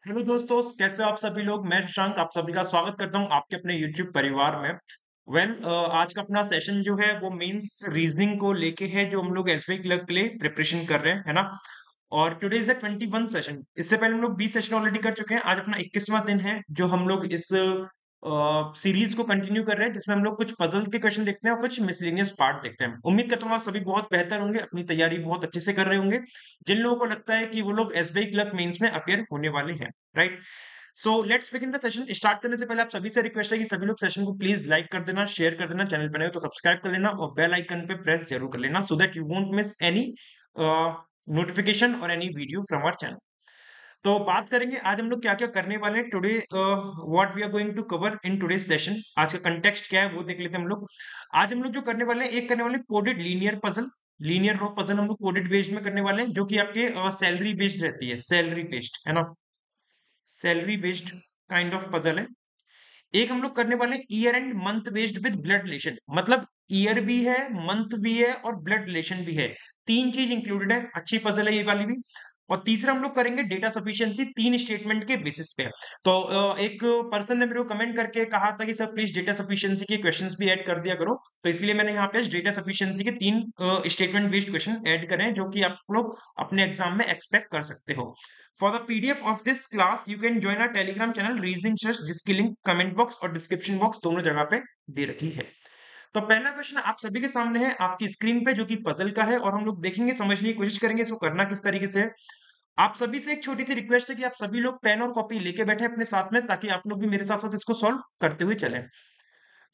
Hello दोस्तों, कैसे हो आप सभी लोग। मैं शशांक आप सभी का स्वागत करता हूं आपके अपने यूट्यूब परिवार में। आज का अपना सेशन जो है वो मेंस रीजनिंग को लेके है, जो हम लोग एसबीआई क्लर्क के लिए प्रिपरेशन कर रहे हैं, है ना। और टुडे इज द 21 सेशन। इससे पहले हम लोग 20 सेशन ऑलरेडी कर चुके हैं। आज अपना 21वां दिन है जो हम लोग इस सीरीज को कंटिन्यू कर रहे हैं, जिसमें हम लोग कुछ पजल के क्वेश्चन देखते हैं और कुछ मिसलेनियस पार्ट देखते हैं। उम्मीद करता हूँ आप सभी बहुत बेहतर होंगे, अपनी तैयारी बहुत अच्छे से कर रहे होंगे। जिन लोगों को लगता है कि वो लोग एसबीआई क्लर्क मेंस में अपियर होने वाले हैं, right. So let's begin the session. Start करने से पहले आप सभी से रिक्वेस्ट है कि सभी लोग सेशन को प्लीज लाइक कर देना, शेयर कर देना, चैनल पर नए हो तो सब्सक्राइब कर लेना और बेल आइकन पे प्रेस जरूर कर लेना, so that you won't miss any notification और any video from our channel. तो बात करेंगे आज हम लोग क्या क्या करने वाले हैं today, what we are going to cover in today session. आज का कंटेक्स्ट क्या है वो देख लेते हैं हम लोग। आज हम लोग जो करने वाले हैं, एक करने वाले कोडेड लीनियर पजल। लीनियर रो पजल हम लोग कोडेड बेस्ड में करने वाले हैं, जो कि आपके सैलरी बेस्ड रहती है, सैलरी बेस्ड, है ना। Salary based kind of puzzle है। एक हम लोग करने वाले year and month based with blood relation, मतलब ईयर भी है, मंथ भी है और ब्लड रिलेशन भी है। तीन चीज इंक्लूडेड है, अच्छी पजल है ये वाली भी। और तीसरा हम लोग करेंगे डेटा सफिशिएंसी, तीन स्टेटमेंट के बेसिस पे। तो एक पर्सन ने मेरे को कमेंट करके कहा था कि सर प्लीज डेटा सफिशिएंसी के क्वेश्चंस भी ऐड कर दिया करो, तो इसलिए मैंने यहाँ पे डेटा सफिशिएंसी के तीन स्टेटमेंट बेस्ड क्वेश्चन ऐड करें, जो कि आप लोग अपने एग्जाम में एक्सपेक्ट कर सकते हो। For the PDF of this class, you can join our Telegram channel Reasoning Search, जिसकी लिंक कमेंट बॉक्स और डिस्क्रिप्शन बॉक्स दोनों जगह पे दे रखी है। तो पहला क्वेश्चन आप सभी के सामने है आपकी स्क्रीन पे, जो कि पजल का है, और हम लोग देखेंगे, समझने की कोशिश करेंगे इसको करना किस तरीके से है। आप सभी से एक छोटी सी रिक्वेस्ट है कि आप सभी लोग पेन और कॉपी लेके बैठे अपने साथ में, ताकि आप लोग भी मेरे साथ साथ इसको सॉल्व करते हुए चलें।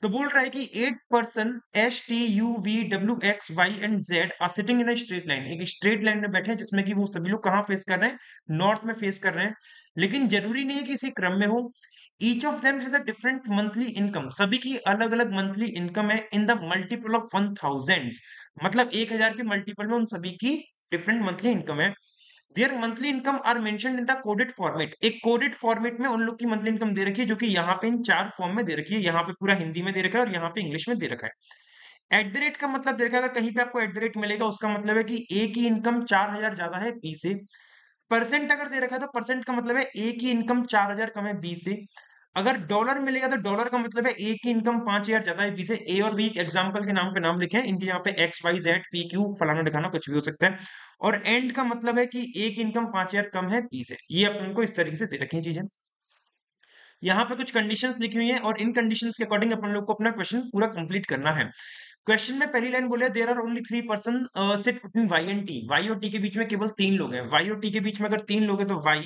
तो बोल रहा है कि 8 person STUVWXY and Z are sitting in a straight line, एक स्ट्रेट लाइन में बैठे हैं, जिसमें कि वो सभी लोग कहाँ फेस कर रहे हैं, नॉर्थ में फेस कर रहे हैं। लेकिन जरूरी नहीं है कि इसी क्रम में हो। Each of them has a different monthly income, सभी की अलग अलग मंथली इनकम है इन द मल्टीपल ऑफ 1000, मतलब 1000 के मल्टीपल में उन सभी की डिफरेंट मंथली इनकम है। Their monthly income are mentioned in the coded format, एक कोडेड फॉर्मेट में उन लोग की मंथली इनकम दे रखी है, जो कि यहाँ पे इन चार फॉर्म में दे रखी है। यहाँ पे पूरा हिंदी में दे रखा है और यहाँ पे इंग्लिश में दे रखा है। एट द रेट का मतलब दे रखा है, अगर कहीं पे आपको एट द रेट मिलेगा, उसका मतलब है कि ए की इनकम 4000 ज्यादा है बी से। परसेंट अगर दे रखा है तो परसेंट का मतलब है ए की इनकम 4000 कम है बी से। अगर डॉलर मिलेगा तो डॉलर का मतलब है ए की इनकम 5000 ज्यादा है बी से। ए और बी एग्जांपल के नाम पे नाम लिखे हैं, इनके यहाँ पे X Y Z P Q फलाना दिखाना कुछ भी हो सकता है। और एंड का मतलब है कि ए की इनकम 5000 कम है बी से। ये अपन को इस तरीके से दे रखी है चीजें। यहाँ पे कुछ कंडीशंस लिखी हुई हैं और इन कंडीशंस के अकॉर्डिंग अपन लोग को अपना क्वेश्चन पूरा कंप्लीट करना है। क्वेश्चन में पहली लाइन बोले there are only 3 person sit between Y and T, Y और टी के बीच में केवल तीन लोग हैं। वाई और टी के बीच में अगर तीन लोग हैं तो वाई,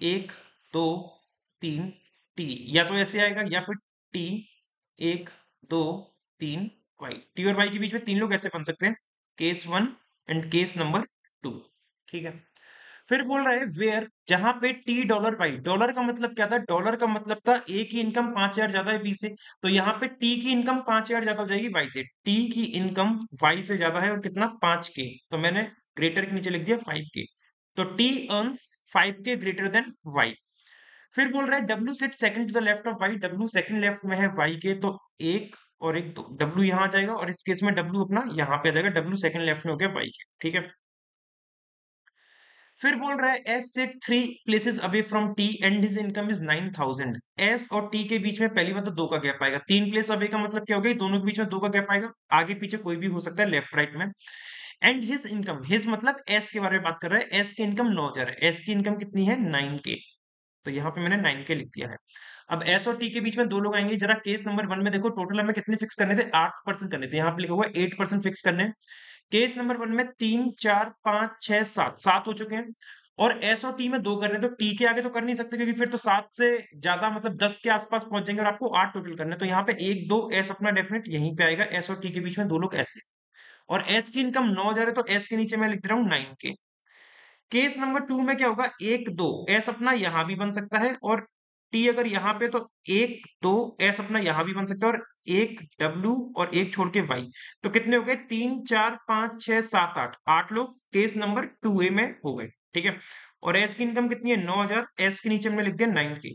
एक, दो, तीन, टी, या तो ऐसे आएगा या फिर टी, एक, दो, तीन, वाई। टी और वाई के बीच में तीन लोग ऐसे बन सकते हैं, case one and case number two. ठीक है। फिर बोल रहा है वेयर, जहां पे टी डॉलर वाई, डॉलर का मतलब क्या था, डॉलर का मतलब था ए की इनकम 5000 ज्यादा है बी से। तो यहाँ पे टी की इनकम 5000 ज्यादा हो जाएगी वाई से। टी की इनकम वाई से ज्यादा है, और कितना, 5K। तो मैंने ग्रेटर के नीचे लिख दिया 5K। तो T earns 5K greater than Y. फिर बोल रहा है W sit second to the left of Y, W second left में है वाई के, तो एक और एक दो, डब्ल्यू यहाँ आ जाएगा, और इस केस में डब्ल्यू अपना यहाँ पे आ जाएगा, डब्ल्यू सेकंड लेफ्ट में हो गया वाई के। ठीक है। फिर बोल रहा है S sit 3 places away from T and his income is 9000। S और टी के बीच में पहली बात तो दो का गैप आएगा। 3 प्लेस अवे का मतलब क्या हो गया, दोनों के बीच में दो का गैप आएगा, आगे पीछे कोई भी हो सकता है लेफ्ट राइट में। एंड हिज इनकम, हिज मतलब एस के बारे में बात कर रहा है, एस की इनकम 9000 है, एस की इनकम कितनी है, 9K। तो यहाँ पे मैंने 9K लिख दिया है। अब एस और टी के बीच में दो लोग आएंगे, जरा केस नंबर वन में देखो, टोटल हमें कितने फिक्स करने थे, 8% करने थे, यहाँ पे लिखा हुआ है 8% फिक्स करने हैं। केस नंबर वन में 3 4 5 6 7 7 हो चुके हैं, और एस और टी में दो कर रहे हैं, तो टी के आगे तो कर नहीं सकते, क्योंकि फिर तो 7 से ज्यादा मतलब 10 के आसपास पहुंच जाएंगे, और आपको 8 टोटल करने हैं। तो यहाँ पे एक दो एस अपना डेफिनेट यहीं पे आएगा, एस और टी के बीच में दो लोग ऐसे। और एस की इनकम 9000 है, तो एस के नीचे मैं लिख दे रहा हूँ 9K। केस नंबर टू में क्या होगा, एक दो एस अपना यहां भी बन सकता है, और टी अगर यहाँ पे, तो एक दो एस अपना यहां भी बन सकता है, और एक डब्ल्यू और एक छोड़ के वाई। तो कितने हो गए, 3 4 5 6 7 8, 8 लोग केस नंबर 2A में हो गए। ठीक है। और एस की इनकम कितनी है, 9000, एस के नीचे हमने लिख दिया 9K।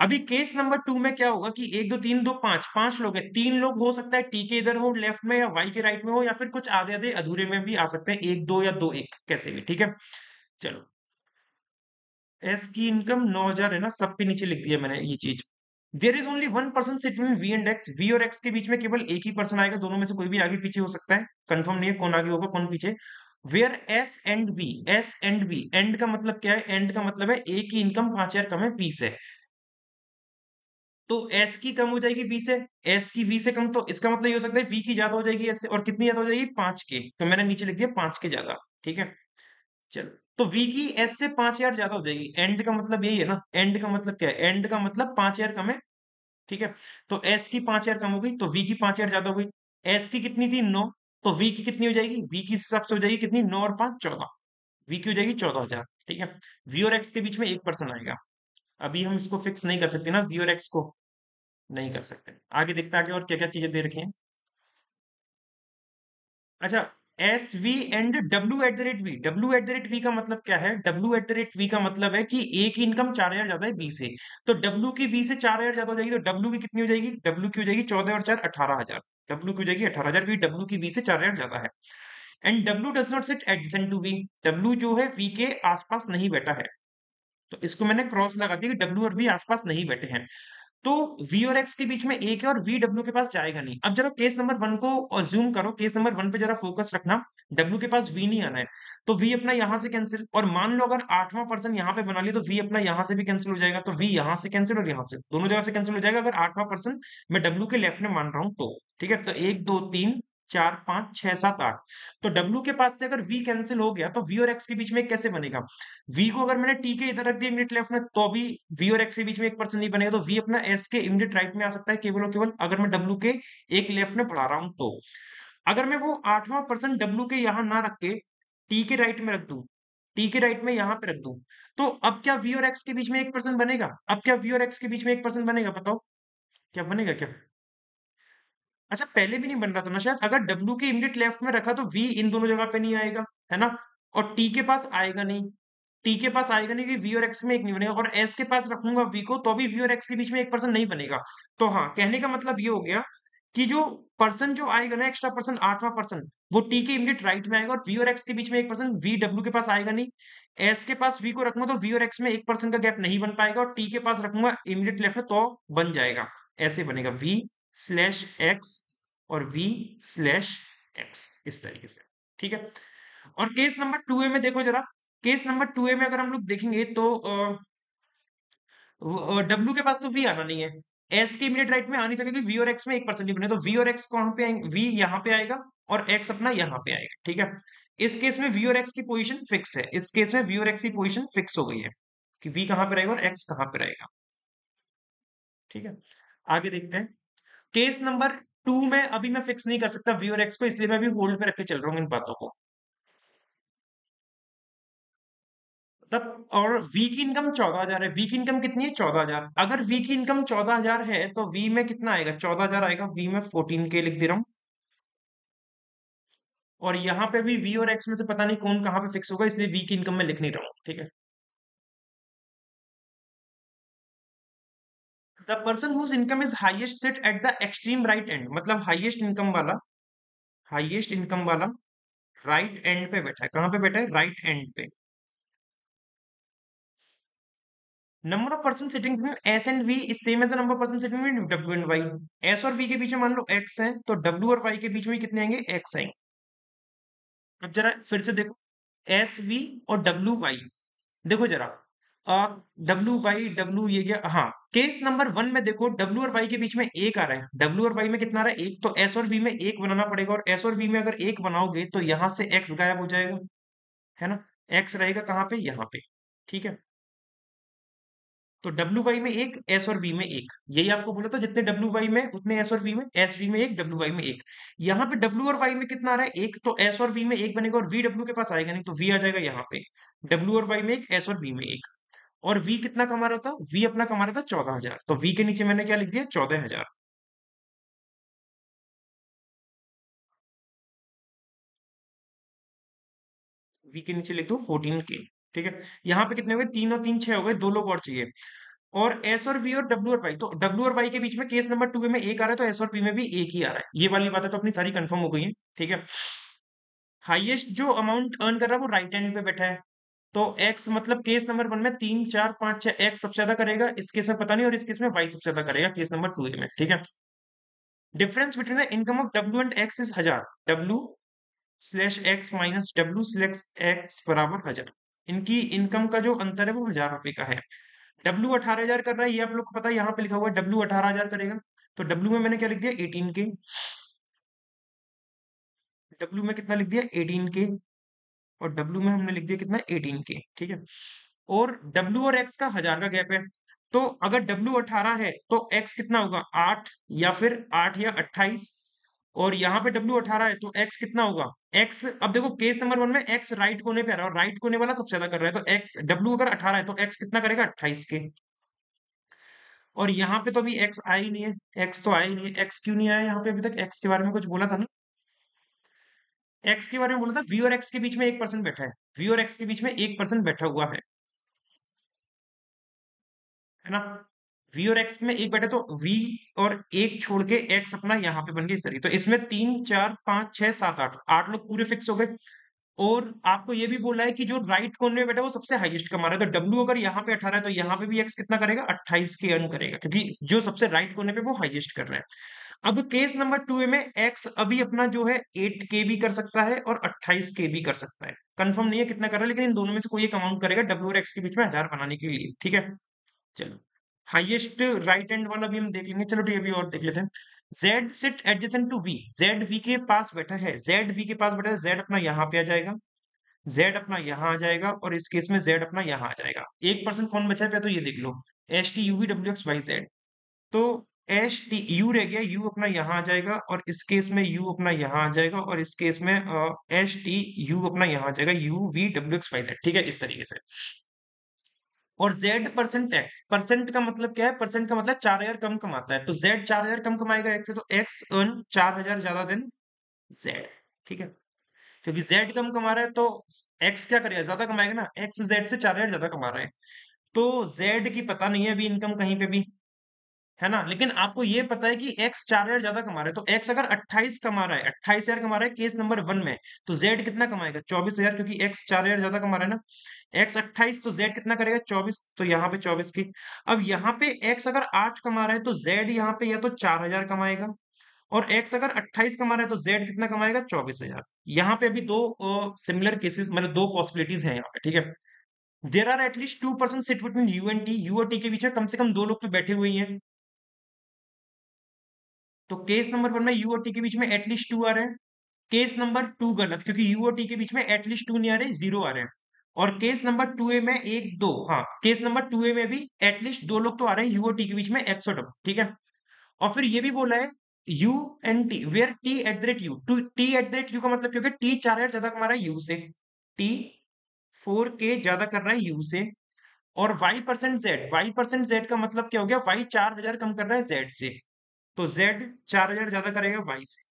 अभी केस नंबर टू में क्या होगा कि एक दो तीन दो पांच, पांच लोग हैं, तीन लोग हो सकता है टी के इधर हो लेफ्ट में, या वाई के राइट में हो, या फिर कुछ आधे आधे अधूरे में भी आ सकते हैं, एक दो या दो एक, कैसे भी। ठीक है। चलो। एस की इनकम 9,000 है ना, सब पे नीचे लिख दिया मैंने ये चीज। There is only one person sit between V and X, V और एक्स के बीच में केवल एक ही पर्सन आएगा, दोनों में से कोई भी आगे पीछे हो सकता है, कंफर्म नहीं है कौन आगे होगा कौन पीछे। Where S and V, S and V, and का मतलब क्या है, एंड का मतलब है ए की इनकम 5,000 कम है बी से, तो एस की कम हो जाएगी बी से, एस की वी से कम, तो इसका मतलब ये हो सकता है वी की ज्यादा हो जाएगी एस से, और कितनी ज्यादा हो जाएगी 5 के, तो मैंने नीचे लिख दिया 5 के ज्यादा। ठीक है, चलो, तो v की s से 5,000 ज्यादा हो जाएगी, एंड का मतलब यही है ना, एंड का मतलब क्या है, एंड का मतलब 5,000 कम है। ठीक है, तो s की 5,000 कम हो गई, तो v की 5,000 ज्यादा हो गई। s की कितनी थी 9, तो v की कितनी हो जाएगी, v की हिसाब से हो जाएगी कितनी, 9 और 5 14, v की हो जाएगी 14,000। ठीक है, v और x के बीच में एक पर्सन आएगा, अभी हम इसको फिक्स नहीं कर सकते ना, v और x को नहीं कर सकते। आगे देखते हैं आगे और क्या क्या चीजें दे रखी हैं। अच्छा, S V and W at the rate V, W at the rate V का मतलब क्या है, W at the rate V का मतलब है कि ए की इनकम 4,000 ज्यादा है बी से, तो डब्ल्यू की बी से 4,000 ज्यादा हो जाएगी, तो डब्ल्यू की कितनी हो जाएगी, डब्ल्यू की हो जाएगी 14 और 4 18,000, डब्ल्यू की हो जाएगी 18,000, क्योंकि डब्ल्यू की बी से 4,000 ज्यादा है। And W does not sit adjacent to V, W जो है वी के आसपास नहीं बैठा है, तो इसको मैंने क्रॉस लगा दिया कि डब्ल्यू और वी आसपास नहीं बैठे हैं, तो v और x के बीच में एक है और v w के पास जाएगा नहीं। अब जरा केस नंबर वन को अज्यूम करो, केस नंबर वन पे जरा फोकस रखना, w के पास v नहीं आना है, तो v अपना यहां से कैंसिल, और मान लो अगर आठवां पर्सन यहां पे बना लिया तो v अपना यहां से भी कैंसिल हो जाएगा, तो v यहां से कैंसिल और यहां से दोनों जगह से कैंसिल हो जाएगा, अगर आठवां पर्सन मैं w के लेफ्ट में मान रहा हूं तो। ठीक है, तो एक दो तीन चार पांच छह सात आठ, तो w के पास से अगर v कैंसिल हो गया तो v और x के बीच में एक कैसे बनेगा, v को अगर मैंने t के इधर रख दिया इमीडिएट लेफ्ट में, तो भी v और x के बीच में एक पर्सन नहीं बनेगा, तो v अपना s के इमीडिएट राइट में आ सकता है केवल और केवल अगर मैं w के एक लेफ्ट में बढ़ा रहा हूं तो। अगर मैं वो आठवां पर्सन w के यहां ना रख के t के राइट में रख दूं, t के राइट में यहां पे रख दूं, तो अब क्या v और x के बीच में एक पर्सन बनेगा, अब क्या v और x के बीच में एक पर्सन बनेगा, बताओ क्या बनेगा क्या। अच्छा, पहले भी नहीं बन रहा था ना शायद, अगर W के इमीडिएट लेफ्ट में रखा तो V इन दोनों जगह पे नहीं आएगा, है ना, और T के पास आएगा नहीं, T के पास आएगा नहीं क्योंकि V और X में एक नहीं बनेगा, और S के पास रखूंगा V को तो भी V और X के बीच में एक पर्सन नहीं बनेगा। तो हाँ, कहने का मतलब ये हो गया कि जो पर्सन जो आएगा ना, एक्स्ट्रा पर्सन आठवां पर्सन, वो T के इमीडिएट राइट में आएगा, और V और X के बीच में एक पर्सन V W के पास आएगा नहीं। S के पास V को रखूंगा तो V और X में एक पर्सन का गैप नहीं बन पाएगा, और T के पास रखूंगा इमीडिएट लेफ्ट में तो बन जाएगा, ऐसे बनेगा V स्लैश एक्स और v स्लैश एक्स, इस तरीके से। ठीक है, और केस नंबर 2a में देखो जरा, केस नंबर 2a में अगर हम लोग देखेंगे तो w के पास तो v आना नहीं है, s के इमीडिएट राइट में आ नहीं सकेगी, v और x में एक पर्सन नहीं बने, तो v और x कौन पे आएंगे, v यहाँ पे आएगा और x अपना यहाँ पे आएगा। ठीक है, इस केस में v और x की पोजीशन फिक्स है, इस केस में v और x की पोजीशन फिक्स हो गई है कि v कहाँ पे रहेगा और x कहाँ पे रहेगा। ठीक है, आगे देखते हैं। केस नंबर 2 में अभी मैं फिक्स नहीं कर सकता वी और एक्स को, इसलिए मैं अभी होल्ड पे रख के चल रहा हूँ इन बातों को। तब और वी की इनकम 14,000 है, वी की इनकम कितनी है 14,000, अगर वी की इनकम 14,000 है तो वी में कितना आएगा 14,000 आएगा, वी में 14 के लिख दे रहा हूँ, और यहाँ पे भी वी और एक्स में से पता नहीं कौन कहाँ पे फिक्स होगा, इसलिए वी की इनकम में लिख नहीं रहा हूँ। ठीक है, the person whose income is highest sit at the extreme right end, मतलब हाईएस्ट इनकम वाला राइट एंड पे बैठा है, कहाँ पे बैठा है राइट एंड पे। Number of person sitting between S and V is same as the number of person sitting between W and Y, S और वी के बीच में मान लो एक्स है, तो डब्ल्यू और वाई के बीच में कितने आएंगे एक्स आएंगे। अब जरा फिर से देखो, एस वी और डब्ल्यू वाई, देखो जरा, डब्ल्यू वाई डब्ल्यू ये गया, हाँ, केस नंबर वन में देखो डब्ल्यू और वाई के बीच में एक आ रहा है, डब्ल्यू और वाई में कितना आ रहा है एक, तो एस और वी में एक बनाना पड़ेगा, और एस और वी में अगर एक बनाओगे तो यहां से एक्स गायब हो जाएगा, है ना, एक्स रहेगा कहाँ पे यहाँ पे। ठीक है, तो डब्ल्यू वाई में एक, एस और वी में एक, यही आपको बोला था, जितने डब्ल्यू वाई में उतने एस और वी में, एस वी में एक डब्ल्यू वाई में एक, यहाँ पे डब्ल्यू और वाई में कितना आ रहा है एक, तो एस और वी में एक बनेगा, और वी डब्ल्यू के पास आएगा नहीं, तो वी आ जाएगा यहाँ पे, डब्ल्यू और वाई में एक, एस और वी में एक, और वी कितना कमा रहा था, वी अपना कमा रहा था 14,000, तो वी के नीचे मैंने क्या लिख दिया 14,000, वी के नीचे लिख दो 14 के। ठीक है, यहाँ पे कितने हो गए, तीन और तीन छह हो गए, दो लोग और चाहिए, और एस और वी और डब्ल्यू और वाई, तो डब्ल्यू और वाई के बीच में केस नंबर 2 में एक आ रहा है, तो एस और वी में भी एक ही आ रहा है, ये वाली बातें तो अपनी सारी कंफर्म हो गई है। ठीक है, हाईएस्ट जो अमाउंट अर्न कर रहा है वो राइट हैंड पे बैठा है, तो एक्स मतलब केस नंबर वन में 3 4 5 6 एक्स सबसे ज्यादा करेगा, इस केस में पता नहीं, और इस केस में वाई सबसे ज्यादा करेगा केस नंबर टू में, ठीक है। Difference between the income of W and x is 1000। W slash x minus W slash x बराबर 1000। इनकी इनकम का जो अंतर है वो 1000 रुपए का है। डब्ल्यू 18,000 कर रहा है, ये आप लोग को पता है, यहाँ पे लिखा हुआ है डब्ल्यू 18,000 करेगा। तो डब्ल्यू में मैंने क्या लिख दिया, 18 के। डब्ल्यू में कितना लिख दिया, 18 के। और डब्ल्यू में हमने लिख दिया कितना, 18 के, ठीक है। और डब्ल्यू और एक्स का 1000 का गैप है। तो अगर डब्ल्यू 18 है तो एक्स कितना होगा, 8, या फिर 8 या 28। और यहाँ पे डब्ल्यू 18 है तो एक्स कितना होगा, एक्स, अब देखो केस नंबर वन में एक्स राइट कोने पे आ रहा है और राइट कोने वाला सबसे ज्यादा कर रहा है, तो एक्स, डब्ल्यू अगर 18 है तो एक्स कितना करेगा, 28 के। और यहाँ पे तो अभी एक्स आया ही नहीं है, एक्स तो आया ही नहीं है। एक्स क्यों नहीं आया यहाँ पे अभी तक, एक्स के बारे में कुछ बोला था ना। एक्स के बारे में बोला था, वी और एक्स के बीच में 1% बैठा है। वी और एक्स के बीच में 1% बैठा हुआ है ना। वी और एक्स में एक बैठे तो वी और एक छोड़ के एक्स अपना यहाँ पे बन गया इस तरीके, तो इसमें 3 4 5 6 7 8 8 लोग पूरे फिक्स हो गए। और आपको ये भी बोला है कि जो राइट कोने में बैठा है वो सबसे हाईएस्ट कमा रहा है, तो डब्ल्यू अगर यहाँ पे 18 है तो यहाँ पे भी एक्स कितना करेगा, 28 के अर्न करेगा, क्योंकि जो सबसे राइट कोने पे वो हाईएस्ट कर रहा है। अब केस नंबर टू में एक्स अभी अपना जो है 8 के भी कर सकता है और 28 के भी कर सकता है। कंफर्म नहीं है कितना कर रहा है, लेकिन इन दोनों में से कोई एक अमाउंट करेगा डब्ल्यू और एक्स के बीच में 1000 बनाने के लिए, ठीक है। चलो, हाईएस्ट राइट हैंड वाला भी हम देख लेंगे। चलो ठीक है, अभी और देख लेते हैं। Z sit adjacent to V, Z V के पास बैठा है, जेड वी के पास बैठा है, जेड अपना यहाँ पे आ जाएगा, जेड अपना यहाँ आ जाएगा, और इस केस में जेड अपना यहाँ आ जाएगा। 1% कौन बचा है, तो ये देख लो, H T U V W X Y Z. तो एच टी यू रह गया, यू अपना यहाँ आ जाएगा, और इस केस में यू अपना यहाँ आ जाएगा, और इस केस में एच टी यू अपना यहाँ आ जाएगा, U V W X Y Z, ठीक है, इस तरीके से। और z परसेंट एक्स, परसेंट का मतलब क्या है, परसेंट का मतलब 4000 कम कमाता है, तो z 4000 कम कमाएगा एक्स से, तो एक्स अर्न 4000 ज्यादा देन z, ठीक है। क्योंकि z कम कमा रहा है तो x क्या करेगा, ज्यादा कमाएगा ना, x z से 4000 ज्यादा कमा रहा है। तो z की पता नहीं है अभी इनकम कहीं पे भी, है ना। लेकिन आपको ये पता है कि x 4000 ज्यादा कमा रहा है, तो x अगर 28 कमा रहा है, 28,000 कमा रहा है केस नंबर वन में, तो z कितना कमाएगा, 24,000, क्योंकि x 4000 ज्यादा कमा रहा है ना। x 28 तो z कितना करेगा, 24, तो यहाँ पे 24 की। अब यहाँ पे x अगर 8 कमा रहा है तो z यहाँ पे या तो 4000 कमाएगा, और x अगर 28 कमा रहा है तो z कितना कमाएगा, 24,000। यहाँ पे अभी दो सिमिलर केसेस, मतलब दो पॉसिबिलिटीज हैं यहाँ पे, ठीक है। There are at least 2% sit between U and T, U और टी के बीच में कम से कम दो लोग तो बैठे हुए ही हैं। तो केस नंबर वन में यू और टी के बीच में एटलीस्ट टू आ रहे हैं। केस नंबर टू गलत, क्योंकि यू और टी के बीच में एटलीस्ट टू नहीं आ रहे, जीरो आ रहे हैं। और केस नंबर टू ए में एक दो, हाँ, केस नंबर टू ए में भी एटलीस्ट दो लोग तो आ रहे हैं, यू और टी के बीच में, एक्स और डब्ल्यू, ठीक है। और फिर ये भी बोला है U and T, where T at the rate U, to T at the rate U का मतलब, क्योंकि टी 4000 ज्यादा कमा रहा है यू से, टी 4 के ज्यादा कर रहा है यू से। और Y percent Z, Y percent Z का मतलब क्या हो गया, वाई 4000 कम कर रहा है जेड से, तो जेड 4000 ज्यादा करेगा वाई से।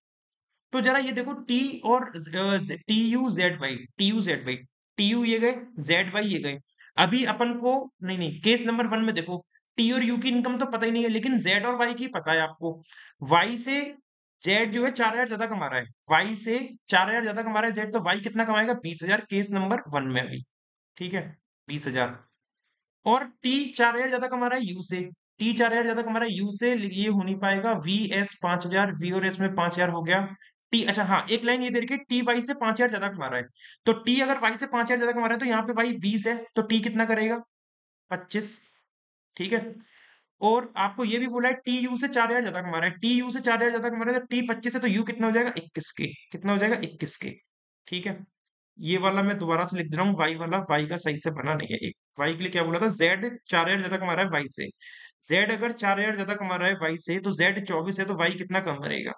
तो जरा ये देखो, टी और T U Z Y, T U Z Y, T U ये गए, जेड वाई ये गए। अभी अपन को, नहीं नहीं, केस नंबर वन में देखो, टी और यू की इनकम तो पता ही नहीं है, लेकिन जेड और वाई की पता है आपको। वाई से जेड जो है 4000 ज्यादा कमा रहा है, वाई से 4000 ज्यादा कमा रहा है जेड, तो वाई कितना कमाएगा, 20,000 केस नंबर वन में अभी, ठीक है, 20,000। और टी 4000 ज्यादा कमा रहा है यू से, टी 4000 ज्यादा कमा रहा है यू से, ये हो नहीं पाएगा, वी एस 5000, वी और एस में 5000 हो गया। टी, अच्छा हाँ, एक लाइन ये दे रखी है, टी वाई से 5000 ज्यादा कमा रहा है, तो टी अगर वाई से 5000 ज्यादा कमा रहा है तो यहाँ पे वाई 20 है, तो टी कितना करेगा, 25, ठीक है। और आपको ये भी बोला है टी यू से 4000 ज्यादा कमा रहा है, टी यू से 4000 ज्यादा कमा रहा है, तो टी 25 है, तो यू कितना हो जाएगा, 21 के, कितना हो जाएगा, 21 के, ठीक है। ये वाला मैं दोबारा से लिख दे रहा हूँ, वाई वाला, वाई का सही से बना नहीं है, एक वाई के लिए क्या बोला था, जेड 4000 ज्यादा कमा रहा है वाई से, जेड अगर 4000 ज्यादा कमा रहा है वाई से, तो जेड 24 है, तो वाई कितना कम करेगा,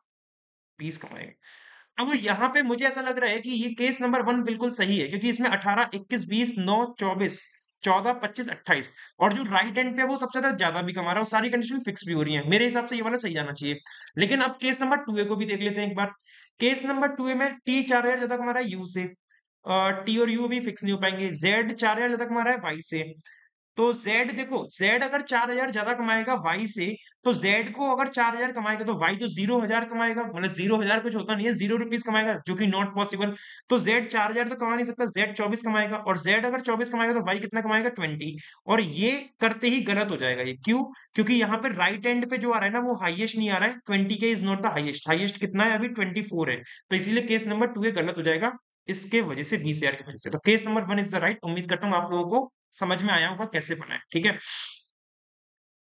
20 कमाएगा। अब यहाँ पे मुझे ऐसा लग रहा है कि ये केस नंबर वन बिल्कुल सही है, क्योंकि इसमें 18 21 20 9 24 14 25 28, और जो राइट हैंड पे है वो सबसे ज्यादा भी कमा रहा है, और सारी कंडीशन फिक्स भी हो रही है, मेरे हिसाब से ये वाला सही जाना चाहिए। लेकिन अब केस नंबर टू ए को भी देख लेते हैं एक बार। केस नंबर टू ए में टी 4000 ज्यादा कमा रहा है यू से, टी और यू भी फिक्स नहीं हो पाएंगे, जेड 4000 ज्यादा कमा रहा है वाई से, तो जेड देखो, जेड अगर 4,000 ज्यादा कमाएगा वाई से, तो जेड को अगर 4,000 कमाएगा तो वाई तो 0,000 कमाएगा, मतलब 0,000 कुछ होता नहीं है, 0 रुपीज कमाएगा, जो कि नॉट पॉसिबल। तो जेड 4,000 तो कमा नहीं सकता, जेड 24 कमाएगा, और जेड अगर 24 कमाएगा तो वाई कितना कमाएगा, 20। और ये करते ही गलत हो जाएगा ये, क्यों? क्योंकि यहाँ पे राइट एंड पे जो आ रहा है ना, वो हाईएस्ट नहीं आ रहा है, 20K is not the highest, highest कितना है अभी, 24 है। तो इसीलिए केस नंबर 2 ये गलत हो जाएगा, इसके वजह से, 20,000 की वजह से। तो case number 1 is the right. उम्मीद करता हूँ आप लोगों को समझ में आया होगा कैसे बनाए, ठीक है।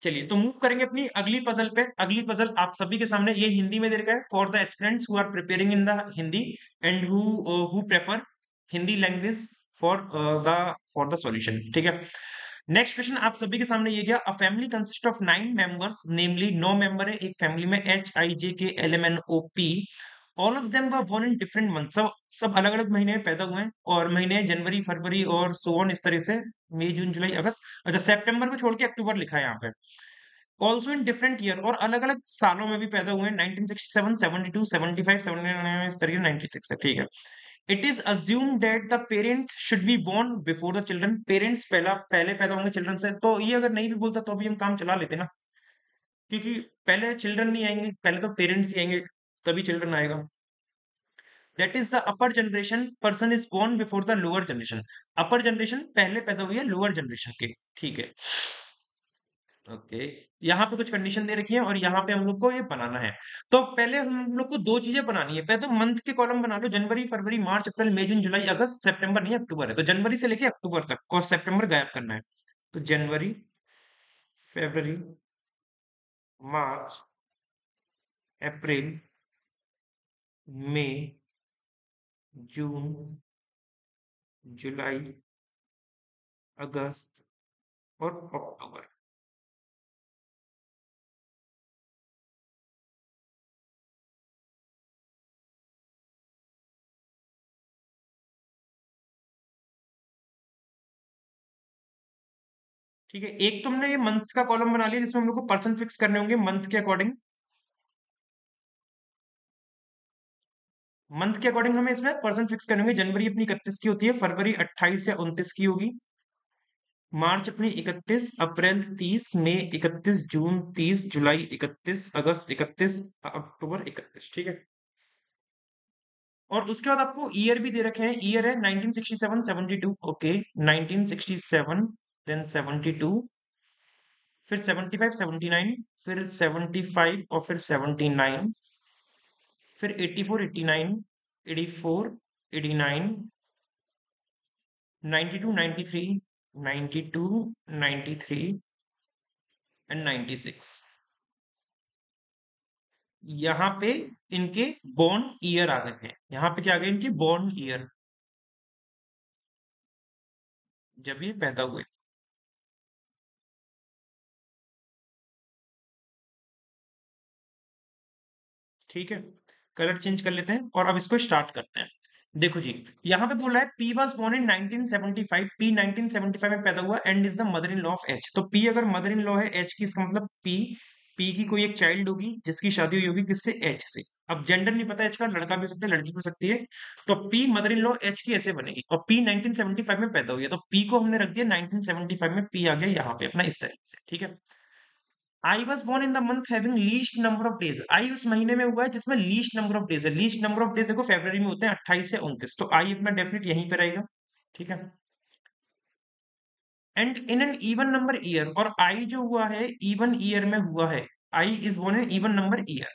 चलिए, तो मूव करेंगे अपनी अगली पजल पे। अगली पजल आप सभी के सामने ये हिंदी में दे रखा है, for the aspirants who are preparing in the Hindi and who prefer Hindi language for the solution, ठीक है। नेक्स्ट क्वेश्चन आप सभी के सामने ये गया, a family consist of 9 members, namely 9 member है एक फैमिली में, HIJKLMNOP, all of them were born in different month, सब अलग अलग महीने में पैदा हुए हैं, और महीने जनवरी फरवरी और सो ऑन, इस तरह से, मई जून जुलाई अगस्त, अच्छा सितंबर को छोड़ के अक्टूबर लिखा है यहाँ पे, ऑल्सो इन डिफरेंट ईयर, और अलग अलग सालों में भी पैदा हुए हैं, 1967, 72, 75, 79, इस तरीके 96 है, ठीक है। It is assume that the parents should be born before the children, parents पहले पैदा होंगे चिल्ड्रन से, तो ये अगर नहीं भी बोलता तो भी हम काम चला लेते ना, क्योंकि पहले चिल्ड्रन नहीं आएंगे, पहले तो पेरेंट्स ही आएंगे, तभी चिल्ड्रन आएगा। That is the upper generation person is born before the lower generation, upper generation पहले पैदा हुई है लोअर जनरेशन के, ठीक है। ओके, यहाँ पे कुछ कंडीशन दे रखी है, और यहाँ पे हम लोग को ये बनाना है। तो पहले हम लोग को दो चीजें बनानी है, पहले तो मंथ के कॉलम बना लो, जनवरी फरवरी मार्च अप्रैल मई जून जुलाई अगस्त सितंबर, नहीं अक्टूबर है, तो जनवरी से लेके अक्टूबर तक, और सितंबर गायब करना है। तो जनवरी, फरवरी, मार्च, अप्रैल, मई, जून, जुलाई, अगस्त और अक्टूबर। ठीक है, एक तुमने ये मंथ्स का कॉलम बना लिया, जिसमें हम लोग को पर्सन फिक्स करने होंगे मंथ के अकॉर्डिंग, मंथ के अकॉर्डिंग हमें इसमें पर्सन फिक्स करने होंगे। जनवरी अपनी 31 की होती है, फरवरी 28 या 29 की होगी, मार्च अपनी 31, अप्रैल 30, मई 31, जून 30, जुलाई 31, अगस्त 31, अक्टूबर 31, ठीक है। और उसके बाद आपको ईयर भी दे रखे हैं, ईयर है 1967, 72, ओके, 1967, देन 72, फिर 75, 79, फिर 75 और फिर 79, फिर 84, 89, 84, 89, 92, 93, 92, 93 एंड 96। यहाँ पे इनके बॉर्न ईयर आ गए हैं, यहाँ पे क्या आ गए इनके बॉर्न ईयर, जब ये पैदा हुए, ठीक है। कलर चेंज कर लेते हैं और अब इसको स्टार्ट करते हैं। देखो जी, यहाँ पे बोला है P was born in 1975, P 1975 में पैदा हुआ and is the mother in law of H. तो पी अगर मदर इन लॉ है एच की, इसका मतलब पी, पी की कोई एक चाइल्ड होगी जिसकी शादी हुई होगी किससे, एच से। अब जेंडर नहीं पता एच का, लड़का भी हो सकता है लड़की भी हो सकती है, तो P mother in law H की ऐसे बनेगी, और पी 1975 में पैदा हुई है, तो पी को हमने रख दिया 1975 में, पी आ गया यहाँ पे अपना इस तरीके से, ठीक है। I was born in the month having least number of days, I उस महीने में हुआ है जिसमें लीस्ट नंबर ऑफ डेज है, लीस्ट नंबर ऑफ डेज देखो फरवरी में होते हैं 28 से 29, तो आई अपना डेफिनेट यहीं पे रहेगा, ठीक है। And in an even number year, और आई जो हुआ है इवन ईयर में हुआ है, I is born in even number year,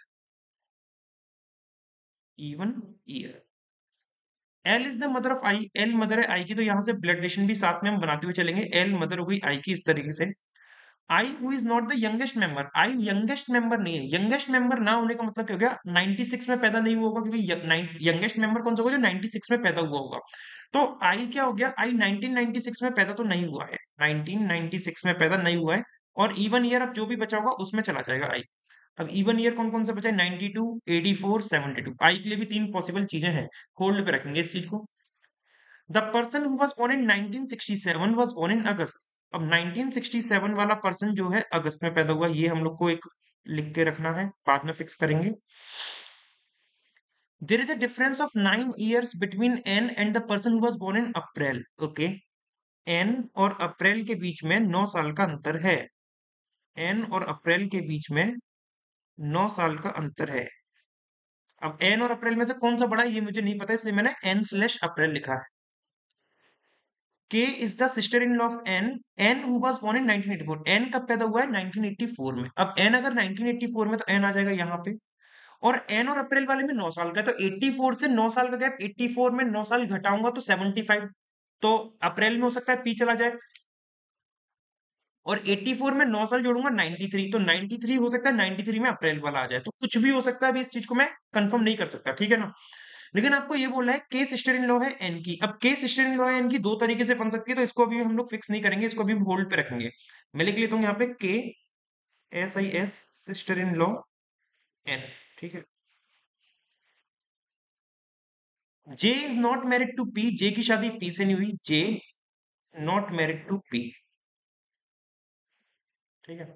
even year. L is the mother of I, L mother है आई की, तो यहां से ब्लड रिलेशन भी साथ में हम बनाते हुए चलेंगे, एल मदर हो गई आई की, इस तरीके से। आई who is not the youngest member, I youngest member नहीं है, यंगेस्ट मेंबर ना होने का मतलब क्या हो गया, 96 में पैदा नहीं हुआ होगा, क्योंकि यंगेस्ट मेंबर कौन सा होगा, जो 96 में पैदा हुआ होगा। तो आई क्या हो गया, आई 1996 में पैदा तो नहीं हुआ है, 1996 में पैदा नहीं हुआ है, और इवन ईयर अब जो भी बचा होगा उसमें चला जाएगा आई। अब इवन ईयर कौन कौन सा बचा है, 92, 84, 72, आई के लिए भी तीन पॉसिबल चीजें हैं, होल्ड पे रखेंगे इस चीज को। The person who was born in 1967 was born in August. अब 1967 वाला पर्सन जो है अगस्त में पैदा हुआ, ये हम लोग को एक लिख के रखना है, बाद में फिक्स करेंगे। There is a difference of 9 years between N and the person who was born in April, okay. N और अप्रैल के बीच में 9 साल का अंतर है। एन और अप्रैल के बीच में 9 साल का अंतर है। अब एन और अप्रैल में से कौन सा बड़ा है ये मुझे नहीं पता, इसलिए मैंने एन स्लैश अप्रैल लिखा है। K is the sister in law of N, N who was born in 1984। N कब पैदा हुआ है? 1984 में। अब एन अगर 1984 में, तो एन आ जाएगा यहाँ पे। और एन और अप्रैल वाले में 9 साल का है, तो 84 से 9 साल का गैप, 84 में 9 साल घटाऊंगा तो 75। तो अप्रैल में हो सकता है पी चला जाए, और 84 में 9 साल जोड़ूंगा 93, तो 93 हो सकता है 93 में अप्रैल वाला आ जाए। तो कुछ भी हो सकता है, अभी इस चीज को मैं कंफर्म नहीं कर सकता, ठीक है ना। लेकिन आपको ये बोला है के सिस्टर इन लॉ है एन की। अब के सिस्टर इन लॉ है एन की दो तरीके से बन सकती है, तो इसको अभी हम लोग फिक्स नहीं करेंगे, इसको अभी होल्ड पे रखेंगे। मैं लिख लेता हूँ यहाँ पे K SIS sister in law N, ठीक है। J is not married to P, J की शादी पी से नहीं हुई, J not married to P, ठीक है।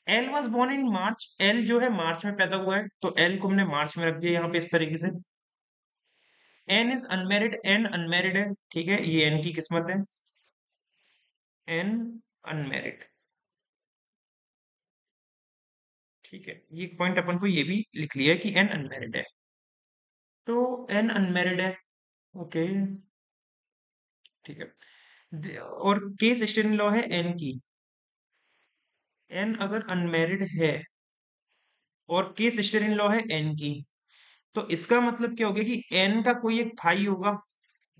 L was born in March, L जो है मार्च में पैदा हुआ है, तो एल को हमने मार्च में रख दिया यहाँ पे इस तरीके से। N is unmarried, N unmarried है, ठीक है, ये एन की किस्मत है, एन अनमेरिड, ठीक है। ये पॉइंट अपन को ये भी लिख लिया है कि एन अनमेरिड है, तो एन अनमेरिड है, ओके, ठीक है। और के सिस्टर इन लॉ है एन की। एन अगर अनमेरिड है और के सिस्टर इन लॉ है एन की, तो इसका मतलब क्या हो गया कि एन का कोई एक भाई होगा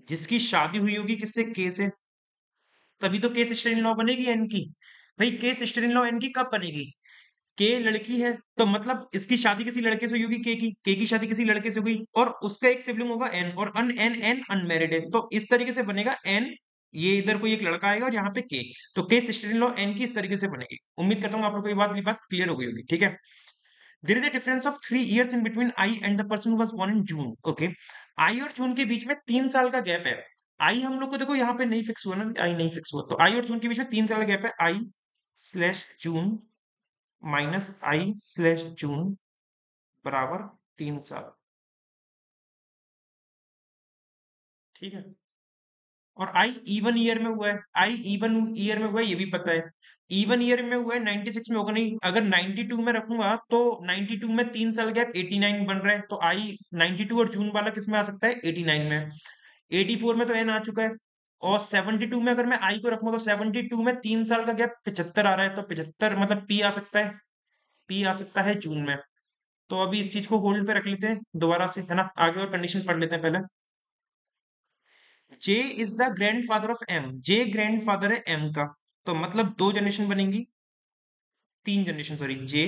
जिसकी शादी हुई होगी किससे? के से। तभी तो के सिस्टर इन लॉ बनेगी एन की। भाई के सिस्टर इन लॉ एन की कब बनेगी? के लड़की है, तो मतलब इसकी शादी किसी लड़के से हुई होगी, के की शादी किसी लड़के से हुई, और उसका एक सिबलिंग होगा एन, और अन एन एन अनमेरिड है, तो इस तरीके से बनेगा एन। ये इधर कोई एक लड़का आएगा और यहाँ पे के, तो के सिस्टर इन लॉ एन की इस तरीके से बनेगी। उम्मीद करता हूँ आप लोग को ये बात क्लियर हो गई होगी, ठीक है। There is a difference of 3 years in between I and the person who was born in June, okay. I और जून के बीच में 3 साल का गैप है। आई हम लोग को देखो यहाँ पे नहीं फिक्स हुआ ना, आई नहीं फिक्स हुआ, तो आई और जून के बीच में 3 साल का गैप है। I slash June minus I slash June बराबर 3 साल, ठीक है। और आई इवन ईयर में हुआ है, आई इवन ईयर में हुआ है, ये भी पता है। इवन ईयर में हुआ है, 96 में होगा नहीं। अगर 92 में रखूंगा तो 92 में 3 साल गैप 89 बन रहा है, तो आई 92 और जून वाला किस में आ सकता है? 89 में। 84 में तो एन आ चुका है, और 72 में अगर मैं आई को रखूंगा तो 72 में 3 साल का गैप 75 आ रहा है, तो 75 मतलब पी आ सकता है, पी आ सकता है जून में। तो अभी इस चीज को होल्ड पे रख लेते हैं दोबारा से, है ना। आगे और कंडीशन पढ़ लेते हैं पहले। J is the grandfather of M, J grandfather है एम का, तो मतलब दो जनरेशन बनेंगी, 3 जनरेशन सॉरी। जे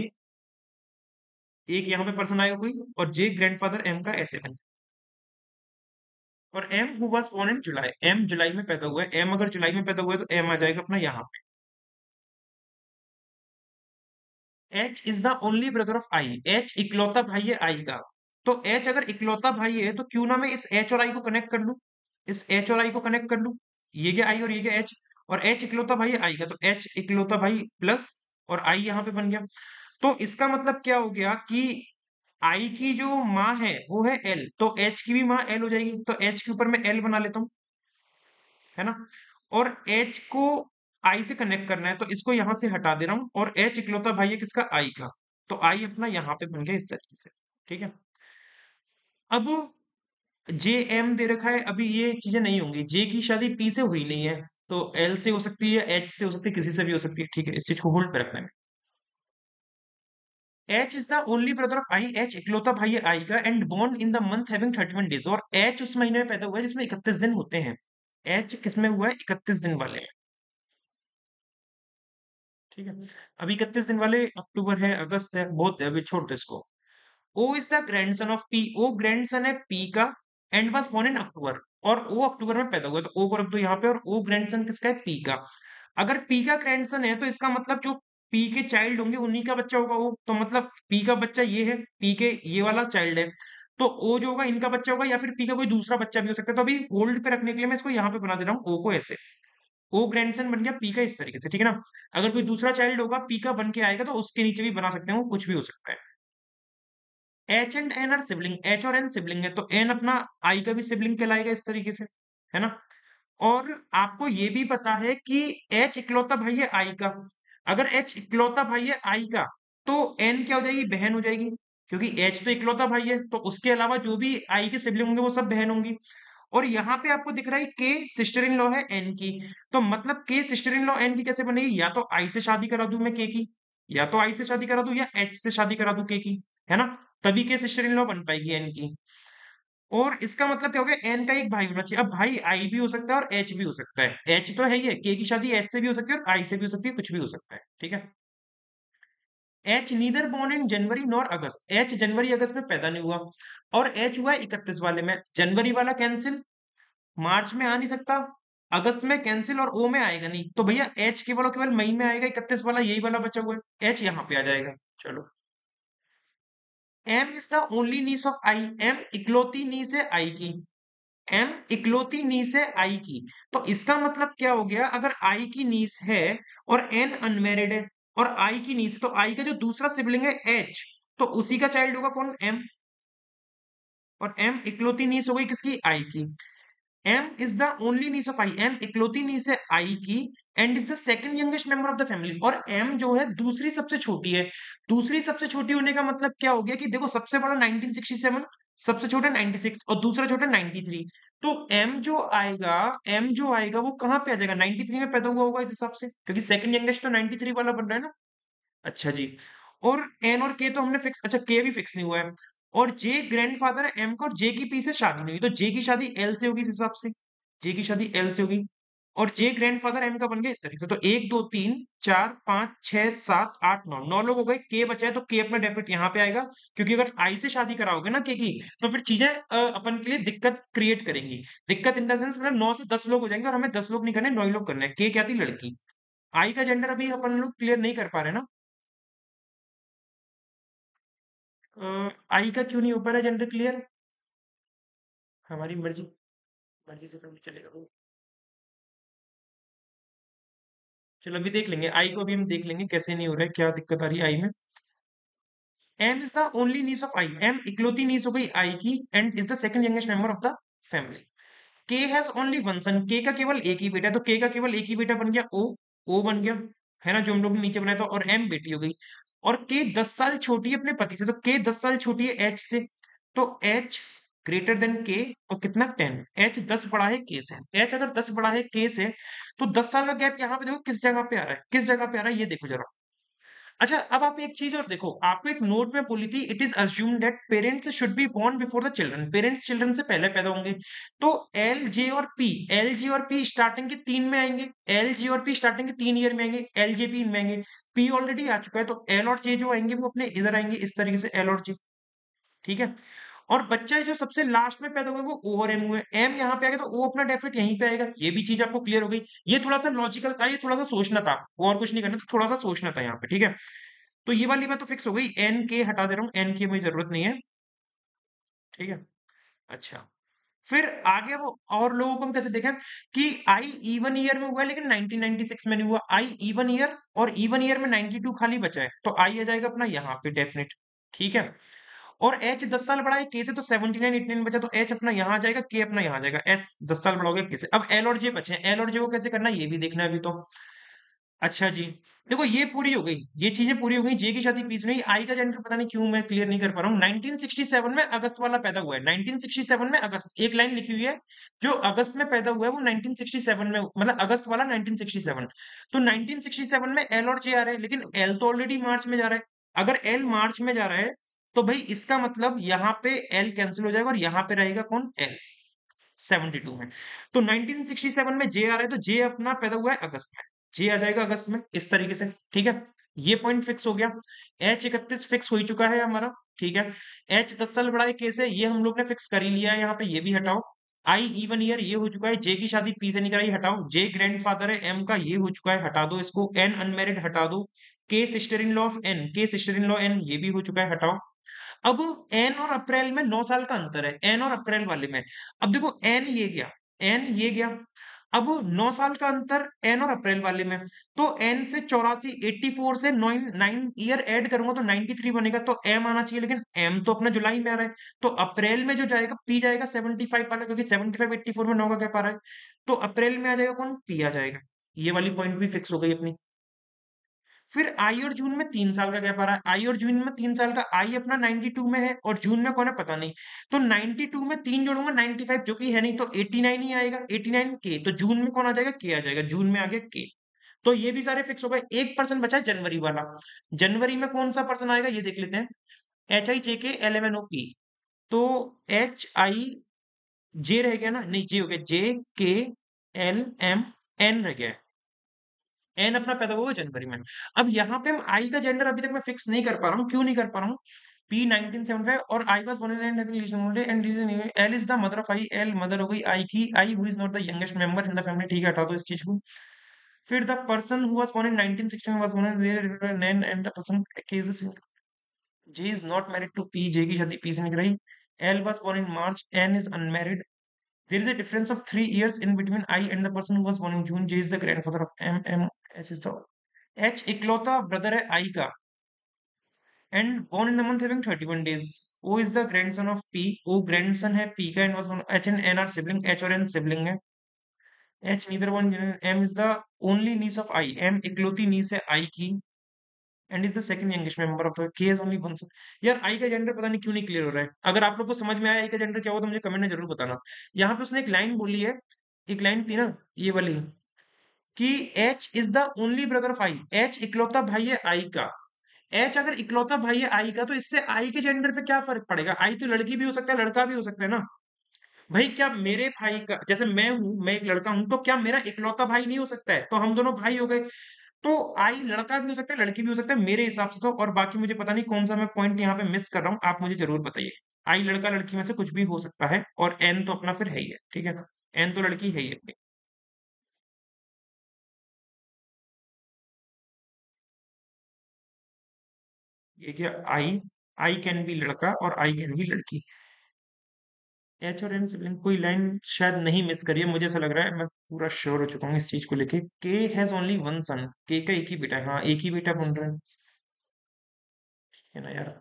एक यहाँ पे पर्सन आएगा कोई, और जे ग्रैंड फादर एम का ऐसे बन। और M who was born in July, M जुलाई में पैदा हुआ है, एम अगर जुलाई में पैदा हुआ है तो एम आ जाएगा अपना यहाँ पे। H is the only brother of I, H इकलौता भाई है आई का। तो एच अगर इकलौता भाई है तो क्यों ना मैं इस एच और आई को कनेक्ट कर लूं, इस एच और आई को कनेक्ट कर लूं। ये गया आई और ये गया एच, और एच इकलौता भाई है आई का, तो एच इकलौता भाई प्लस, और आई यहाँ पे बन गया। तो इसका मतलब क्या हो गया कि आई की जो माँ है वो है एल, तो एच की भी माँ एल हो जाएगी, तो एच के ऊपर मैं एल बना लेता हूँ, है ना। और एच को आई से कनेक्ट करना है, तो इसको यहां से हटा दे रहा हूं, और एच इकलौता भाई है किसका? आई का, तो आई अपना यहां पे बन गया इस तरीके से, ठीक है। अब जे एम दे रखा है, अभी ये चीजें नहीं होंगी, जे की शादी पी से हुई नहीं है, तो एल से हो सकती है, एच से हो सकती है, किसी से भी हो सकती है, ठीक है। इस चीज को होल्ड पे रखना है। H is the only brother of I, H इकलौता भाई है आई का, and born in the month having 31 days, और एच उस महीने में पैदा हुआ है जिसमें 31 दिन होते हैं। एच किसमें हुआ है? 31 दिन वाले में, ठीक है। अभी 31 दिन वाले अक्टूबर है, अगस्त है, बहुत है, अभी छोड़ दो इसको। O is the grandson of P, O grandson है पी का, and was born in October, और ओ अक्टूबर में पैदा हुआ है, तो ओ को रख दो यहाँ पे, और ओ ग्रैंडसन किसका है? पी का। अगर पी का ग्रैंडसन है तो इसका मतलब जो पी के चाइल्ड होंगे उन्हीं का बच्चा होगा वो, तो मतलब पी का बच्चा ये है, पी के ये वाला चाइल्ड है, तो ओ जो होगा इनका बच्चा होगा, या फिर पी का कोई दूसरा बच्चा भी हो सकता है। तो अभी होल्ड पे रखने के लिए मैं इसको यहाँ पे बना दे रहा हूँ ओ को ऐसे, ओ ग्रैंडसन बन गया पी का इस तरीके से, ठीक है ना। अगर कोई दूसरा चाइल्ड होगा पी का बन के आएगा तो उसके नीचे भी बना सकते हो, कुछ भी हो सकता है। H and N are sibling, H और एन सिबलिंग है, तो एन अपना आई का भी सिबलिंग कहलाएगा इस तरीके से, है ना। और आपको ये भी पता है कि एच इकलौता भाई है आई का। अगर एच इकलौता भाई है आई का, तो एन क्या हो जाएगी, बहन हो जाएगी। क्योंकि एच तो इकलौता भाई है, तो उसके अलावा जो भी आई के सिबलिंग होंगे वो सब बहन होंगी। और यहाँ पे आपको दिख रहा है के सिस्टर इन लॉ है एन की। तो मतलब के सिस्टर इन लॉ एन की कैसे बनेगी, या तो आई से शादी करा दूं मैं के की, या तो आई से शादी करा दूं, या एच से शादी करा दूं के की, है ना। तभी के सिस्टर इन लॉ बन पाएगी एन की। और इसका मतलब क्या हो गया, एन का एक भाई होना चाहिए। अब भाई आई भी हो सकता है और एच भी हो सकता है। एच तो है ही है, के की शादी एच से भी हो सकती है और आई से भी हो सकती है, कुछ भी हो सकता है, ठीक है। H neither born in January nor August, H जनवरी अगस्त में पैदा नहीं हुआ। और एच हुआ 31 वाले में। जनवरी वाला कैंसिल, मार्च में आ नहीं सकता, अगस्त में कैंसिल और ओ में आएगा नहीं, तो भैया एच केवल और केवल मई में आएगा, 31 वाला यही वाला बचा हुआ है, एच यहाँ पे आ जाएगा। चलो, M is the only niece of I, M इकलौती नीस है आई की। एम इकलौती नीस है आई की। तो इसका मतलब क्या हो गया, अगर आई की नीस है और एन अनमेरिड है और आई की नीस है, तो आई का जो दूसरा सिबलिंग है एच, तो उसी का चाइल्ड होगा कौन, एम। और एम इकलौती नीस हो गई किसकी, आई की। M is the only niece of I, M इकलौती नीस है आई की, and is the second youngest member of the family. और एम जो है दूसरी सबसे छोटी है। दूसरी सबसे छोटी होने का मतलब क्या हो गया कि देखो, सबसे बड़ा 1967, सबसे छोटा 96 और दूसरा छोटा 93। तो एम जो आएगा, एम जो आएगा वो कहाँ पे आ जाएगा, 93 में पैदा हुआ होगा इस हिसाब से, क्योंकि सेकंड यंगेस्ट तो 93 वाला बन रहा है ना। अच्छा जी। और एन और के तो हमने फिक्स, अच्छा के भी फिक्स नहीं हुआ है। और जे ग्रैंडफादर है एम का, और जे की पी से शादी नहीं हुई, तो जे की शादी एल से होगी इस हिसाब से। जे की शादी एल से होगी। और जे ग्रैंडफादर एम का बन गया इस तरीके से। तो एक दो तीन चार पांच छह सात आठ नौ, नौ लोग हो गए। के बचा है तो के अपना डेफिनेट यहाँ पे आएगा, क्योंकि अगर आई से शादी कराओगे ना के की, तो फिर चीजें अपन के लिए दिक्कत क्रिएट करेंगी। दिक्कत इन द सेंस, मतलब 9 से 10 लोग हो जाएंगे और हमें 10 लोग नहीं करने, 9 ही लोग करने हैं। के क्या थी, लड़की। आई का जेंडर अभी अपन लोग क्लियर नहीं कर पा रहे ना। आई का क्यों नहीं हो पा रहा जेंडर क्लियर, हमारी मर्जी, मर्जी से कभी चलेगा वो। चलो अभी देख लेंगे, आई को अभी हम देख लेंगे कैसे नहीं हो रहा है, क्या दिक्कत आ रही है आई में। M is the only niece of I, M इकलौती नीस हो गई आई की, and is the second youngest member of the family. K has only one son, K का केवल एक ही बेटा है, तो के का केवल एक ही बेटा बन गया ओ, ओ बन गया, है ना, जो हम लोग ने नीचे बनाया था। और एम बेटी हो गई। और के 10 साल छोटी है अपने पति से, तो के 10 साल छोटी है एच से। तो एच ग्रेटर देन के, और कितना 10, एच 10 बड़ा है के से। एच अगर 10 बड़ा है के से, तो 10 साल का गैप यहाँ पे देखो किस जगह पे आ रहा है, किस जगह पे आ रहा है ये देखो जरा। अच्छा, अब आप एक चीज और देखो, आपको एक नोट में बोली थी, it is assume that parents should be born before the children, parents children से पहले पैदा होंगे। तो एल जे और पी, एल जे और पी स्टार्टिंग के 3 में आएंगे, एल जे और पी स्टार्टिंग के 3 ईयर में आएंगे, एल जे पी इनमें आएंगे। पी ऑलरेडी आ चुका है, तो एल और जे जो आएंगे वो अपने इधर आएंगे इस तरीके से, एल और जे, ठीक है। और बच्चा जो सबसे लास्ट में पैदा हुआ है वो ओ और एम हुए, एम यहाँ पे आ गया तो ओ अपना डेफिनेट यहीं पे आएगा। ये भी चीज आपको क्लियर हो गई। ये थोड़ा सा लॉजिकल था, ये थोड़ा सा सोचना था, और कुछ नहीं करना था, थोड़ा सा सोचना था यहाँ पे, ठीक है। तो ये वाली बात तो फिक्स हो गई, एन के हटा दे रहा हूँ, एन की मुझे जरूरत नहीं है, ठीक है। अच्छा, फिर आगे वो और लोगों को हम कैसे देखें कि आई इवन ईयर में हुआ है लेकिन 1996 में नहीं हुआ, आई इवन ईयर, और इवन ईयर में 92 खाली बचा है, तो आई आ जाएगा अपना यहाँ पे डेफिनेट, ठीक है। और एच 10 साल बड़ा है के से, तो 79 89 बचा, तो एच अपना यहाँ आ जाएगा, के अपना यहाँ आ जाएगा, एस 10 साल बड़ा हो गया के से। अब एल और जे बचे हैं, एल और जे को कैसे करना है ये भी देखना है अभी तो। अच्छा जी, देखो ये पूरी हो गई, ये चीजें पूरी हो गई। जे की शादी पीस नहीं, आई का जेंडर पता नहीं क्यों मैं क्लियर नहीं कर पा रहा हूँ। 1967 में अगस्त वाला पैदा हुआ है, 1967 में अगस्त, एक लाइन लिखी हुई है, जो अगस्त में पैदा हुआ है वो 1967 में, मतलब अगस्त वाला 1967। तो 1967 में एल और जे आ रहे हैं, लेकिन एल तो ऑलरेडी मार्च में जा रहा है। अगर एल मार्च में जा रहा है, तो भाई इसका मतलब यहाँ पे एल कैंसिल हो जाएगा और यहाँ पे रहेगा कौन, एल 72 में। तो 1967 में जे आ रहा है, तो जे अपना पैदा हुआ है अगस्त में, जे आ जाएगा अगस्त में इस तरीके से, ठीक है। ये पॉइंट फिक्स हो गया। एच 31 फिक्स हो ही चुका है हमारा, ठीक है। एच 10 साल बड़ा है केस है, ये हम लोग ने फिक्स कर ही लिया है, यहाँ पे ये भी हटाओ। आई इवन ईयर ये हो चुका है, जे की शादी पी से नहीं कराई, हटाओ। जे ग्रैंडफादर है एम का, ये हो चुका है, हटा दो इसको। एन अनमेरिड हटा दो। K sister in law of N, K sister in law N, ये भी हो चुका है, हटाओ। अब एन और अप्रैल में 9 साल का अंतर है, एन और अप्रैल वाले में। अब देखो एन ये गया, एन ये गया, अब 9 साल का अंतर एन और अप्रैल वाले में, तो एन से 84, 84 से 9 ईयर ऐड करूंगा तो 93 बनेगा, तो एम आना चाहिए, लेकिन एम तो अपना जुलाई में आ रहा है, तो अप्रैल में जो जाएगा पी जाएगा 75 वाला, क्योंकि 75 84 में 9 का गैप आ रहा है, तो अप्रैल में आ जाएगा कौन, पी आ जाएगा। ये वाली पॉइंट भी फिक्स हो गई अपनी। फिर आई और जून में 3 साल का गैप आ रहा है, आई और जून में 3 साल का, आई अपना 92 में है और जून में कौन है पता नहीं, तो 92 में 3 जोड़ूंगा 95 जो कि है नहीं, तो 89 ही आएगा, 89 के, तो जून में कौन आ जाएगा, के आ जाएगा, जून में आ गया के। तो ये भी सारे फिक्स हो गए। एक पर्सन बचा है जनवरी वाला, जनवरी में कौन सा पर्सन आएगा ये देख लेते हैं। H I J K L M N O P, तो एच आई जे रह गया ना, नहीं जे हो गया, जे के एल एम एन रह गया, एन अपना पैदा हुआ जनवरी में। अब यहाँ पे हम आई का जेंडर अभी तक मैं फिक्स नहीं कर पा रहा हूँ, क्यों नहीं कर पा रहा हूँ, पी 1975 और I was born in and L is the mother of I, L mother हो गई आई की, I who is not the youngest member in the family, ठीक है हटा दो इस चीज को। फिर the person who was born in 1960 was born in and the person cases J is not married to P, J की शादी पी से नहीं कराई। L was born in March, N is unmarried, there is a difference of 3 years in between I and the person who was born in June. J is the grandfather of M. M. H is the H इकलौता brother है I का and born in the month having 31 days. O is the grandson of P. O grandson है P का and was born H and N are sibling. H और N sibling है. H neither one. M is the only niece of I. M इकलौती niece है I की and is the second youngest member of the K has only one son. यार I का gender पता नहीं क्यों नहीं क्लियर हो रहा है। अगर आप लोग को समझ में आया I का जेंडर क्या हुआ तो मुझे कमेंट में जरूर बताना। यहाँ पे उसने एक लाइन बोली है, एक लाइन थी ना ये वाली, कि H is the only brother of I, H इकलौता भाई है आई का। H अगर इकलौता भाई है आई का तो इससे आई के जेंडर पे क्या फर्क पड़ेगा, आई तो लड़की भी हो सकता है लड़का भी हो सकता है ना। भाई क्या मेरे भाई का, जैसे मैं हूं, मैं एक लड़का हूं, तो क्या मेरा इकलौता भाई नहीं हो सकता है, तो हम दोनों भाई हो गए। तो आई लड़का भी हो सकता है लड़की भी हो सकता है मेरे हिसाब से तो, और बाकी मुझे पता नहीं कौन सा मैं पॉइंट यहाँ पे मिस कर रहा हूँ, आप मुझे जरूर बताइए। आई लड़का लड़की में से कुछ भी हो सकता है, और एन तो अपना फिर है ही है, ठीक है ना, एन तो लड़की है ही अपनी। ये क्या, आई, आई कैन बी लड़का और आई कैन बी लड़की। एच और एन सिबलिंग, कोई लाइन शायद नहीं मिस करी है, मुझे ऐसा लग रहा है, मैं पूरा श्योर हो चुका हूँ इस चीज को लेके। के has only one son, K का एक ही बेटा है, हाँ एक ही बेटा बन रहा है, ठीक है ना यार।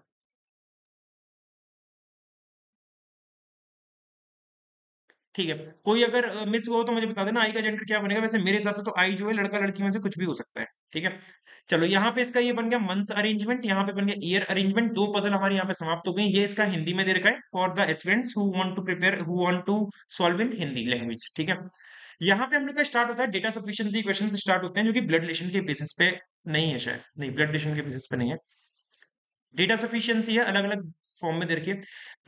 ठीक है, कोई अगर मिस हुआ हो तो मुझे बता देना आई का जेंडर क्या बनेगा। वैसे मेरे हिसाब से तो आई जो है लड़का लड़की में से कुछ भी हो सकता है, ठीक है। चलो यहाँ पे इसका ये बन गया मंथ अरेंजमेंट, यहाँ पे बन गया ईयर अरेंजमेंट, दो पजल हमारी यहाँ पे समाप्त हो गई। ये इसका हिंदी में दे रखा है for the aspirants who want to prepare, who want to solve in Hindi language, ठीक है। यहाँ पे हम लोग का स्टार्ट होता है डेटा सफिशिएंसी क्वेश्चन स्टार्ट होते हैं, जो कि ब्लड रिलेशन के बेसिस पे नहीं है, शायद नहीं ब्लड रिलेशन के बेसिस पे नहीं है, डेटा सफिशिएंसी है, अलग अलग फॉर्म में दे रखी है।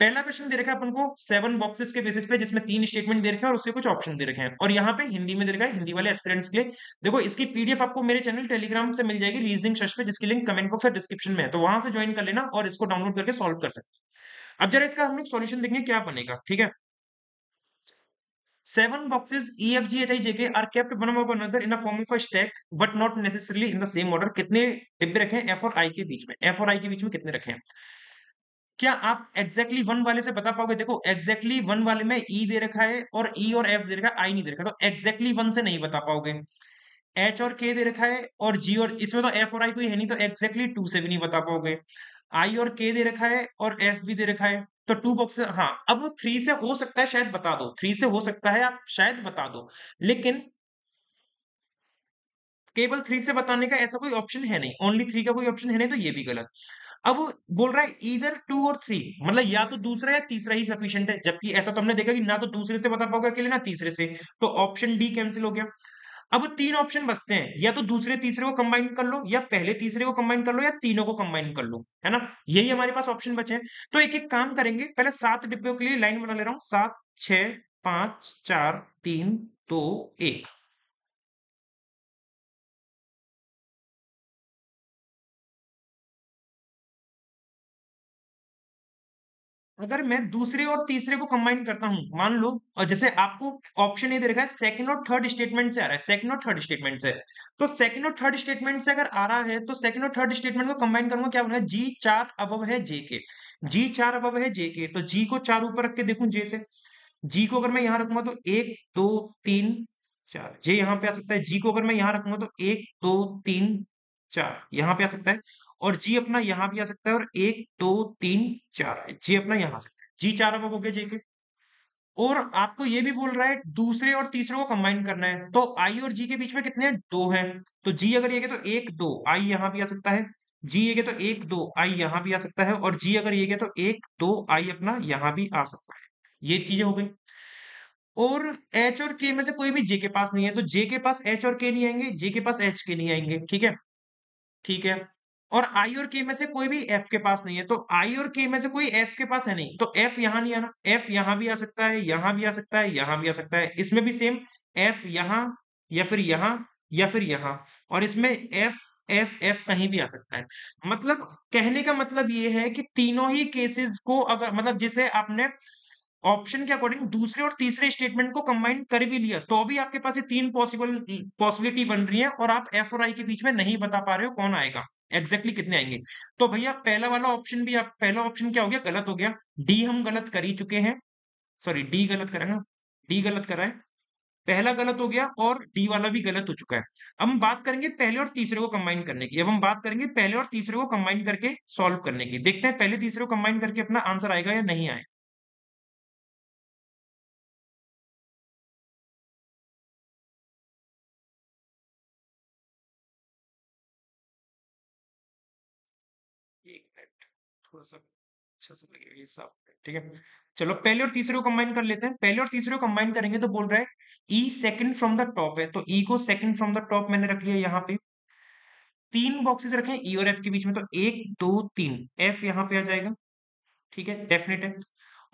पहला क्वेश्चन दे रखा है अपन को 7 बॉक्सेस के बेसिस पे, जिसमें 3 स्टेटमेंट दे रखे हैं और उससे कुछ ऑप्शन दे रखे हैं, और यहाँ पे हिंदी में दे रखा है हिंदी वाले एस्पिरेंट्स के लिए। देखो इसकी पीडीएफ आपको मेरे चैनल टेलीग्राम से मिल जाएगी रीजनिंग सर्च पे, जिसकी लिंक कमेंट बॉक्स और डिस्क्रिप्शन में है, तो वहां से ज्वाइन कर लेना और इसको डाउनलोड करके सॉल्व कर सकते हैं। अब जरा इसका हम लोग सॉल्यूशन देखेंगे क्या बनेगा, ठीक है। 7 boxes E F G H I J K are kept one above another in a form of a stack but not necessarily in the same order। कितने डिब्बे रखे हैं F और I के बीच में, F और I के बीच में कितने रखे हैं। क्या आप एग्जैक्टली वन वाले से बता पाओगे, देखो एग्जैक्टली वन वाले में ई दे रखा है और ई और एफ दे रखा है, आई नहीं दे रखा, तो एग्जैक्टली वन से नहीं बता पाओगे। एच और के दे रखा है और जी, और इसमें तो एफ और आई कोई है नहीं, तो एग्जैक्टली टू से भी नहीं बता पाओगे। आई और के दे रखा है और एफ भी दे रखा है, तो टू बॉक्स, हाँ अब थ्री से हो सकता है शायद बता दो, थ्री से हो सकता है आप शायद बता दो, लेकिन केवल थ्री से बताने का ऐसा कोई ऑप्शन है नहीं, ओनली थ्री का कोई ऑप्शन है नहीं, तो ये भी गलत। अब बोल रहा है इधर टू और थ्री, मतलब या तो दूसरा या तीसरा ही सफिशिएंट है, जबकि ऐसा तो हमने देखा कि ना तो दूसरे से बता पाओगे अकेले ना तीसरे से, तो ऑप्शन डी कैंसिल हो गया। अब तीन ऑप्शन बचते हैं, या तो दूसरे तीसरे को कंबाइन कर लो, या पहले तीसरे को कंबाइन कर लो, या तीनों को कंबाइन कर लो, है ना, यही हमारे पास ऑप्शन बचे हैं। तो एक एक काम करेंगे, पहले 7 डिब्बों के लिए लाइन बना ले रहा हूं, 7 6 5 4 3 2 1। अगर मैं दूसरे और तीसरे को कंबाइन करता हूं, मान लो, और जैसे आपको ऑप्शन ये दे रखा है सेकंड और थर्ड स्टेटमेंट से आ रहा है, सेकंड और थर्ड स्टेटमेंट से, तो सेकंड और थर्ड स्टेटमेंट से अगर आ रहा है तो सेकंड और थर्ड स्टेटमेंट को कंबाइन करूंगा, क्या बनेगा, जी 4 अबव है जे के, जी 4 अबव है जे के, तो जी को 4 ऊपर रख के देखूं जे से, जी को अगर मैं यहां रखूंगा तो 1 2 3 4 जे यहाँ पे आ सकता है। जी को अगर मैं यहाँ रखूंगा तो 1 2 3 4 यहाँ पे आ सकता है। और जी अपना यहाँ भी आ सकता है, और 1 2 3 4 जी अपना यहाँ आ सकता है। जी 4 अब हो गया जे के। और आपको ये भी बोल रहा है दूसरे और तीसरे को कंबाइन करना है, तो आई और जी के बीच में कितने हैं? 2 हैं। तो जी अगर ये है तो 1 2 आई यहाँ भी आ सकता है। जी ये है तो 1 2 आई यहाँ भी आ सकता है। और जी अगर ये है तो 1 2 आई अपना यहाँ भी आ सकता है। ये चीजें हो गई। और एच और के में से कोई भी जे के पास नहीं है, तो जे के पास एच और के नहीं आएंगे, जे के पास एच के नहीं आएंगे। ठीक है, ठीक है। और आई और के में से कोई भी एफ के पास नहीं है, तो आई और के में से कोई एफ के पास है नहीं, तो एफ यहां नहीं आना। एफ यहां भी आ सकता है, यहां भी आ सकता है, यहां भी आ सकता है। इसमें भी सेम, एफ यहां या फिर यहां या फिर यहां। और इसमें एफ एफ एफ कहीं भी आ सकता है। मतलब कहने का मतलब ये है कि तीनों ही केसेस को अगर मतलब जैसे आपने ऑप्शन के अकॉर्डिंग दूसरे और तीसरे स्टेटमेंट को कंबाइन कर भी लिया, तो भी आपके पास ये तीन पॉसिबिलिटी बन रही है, और आप एफ और आई के बीच में नहीं बता पा रहे हो कौन आएगा, एग्जैक्टली कितने आएंगे। तो भैया पहला वाला ऑप्शन भी, आप पहला ऑप्शन क्या हो गया? गलत हो गया। डी हम गलत कर ही चुके हैं। सॉरी, डी गलत करा है ना, डी गलत करा है। पहला गलत हो गया और डी वाला भी गलत हो चुका है। अब हम बात करेंगे पहले और तीसरे को कंबाइन करने की। अब हम बात करेंगे पहले और तीसरे को कंबाइन करके सॉल्व करने की। देखते हैं पहले तीसरे को कंबाइन करके अपना आंसर आएगा या नहीं आएगा। एक मिनट, थोड़ा सा अच्छा सा लगेगा ये साफ। ठीक है, चलो पहले और तीसरे को कंबाइन कर लेते हैं। पहले और तीसरे को कंबाइन करेंगे तो बोल रहा है ई सेकंड फ्रॉम द टॉप है, तो ई को सेकंड फ्रॉम द टॉप मैंने रख लिया यहाँ पे। तीन बॉक्सेस रखे ई और एफ के बीच में, तो एक दो तीन, एफ यहाँ पे आ जाएगा। ठीक है, डेफिनेट है।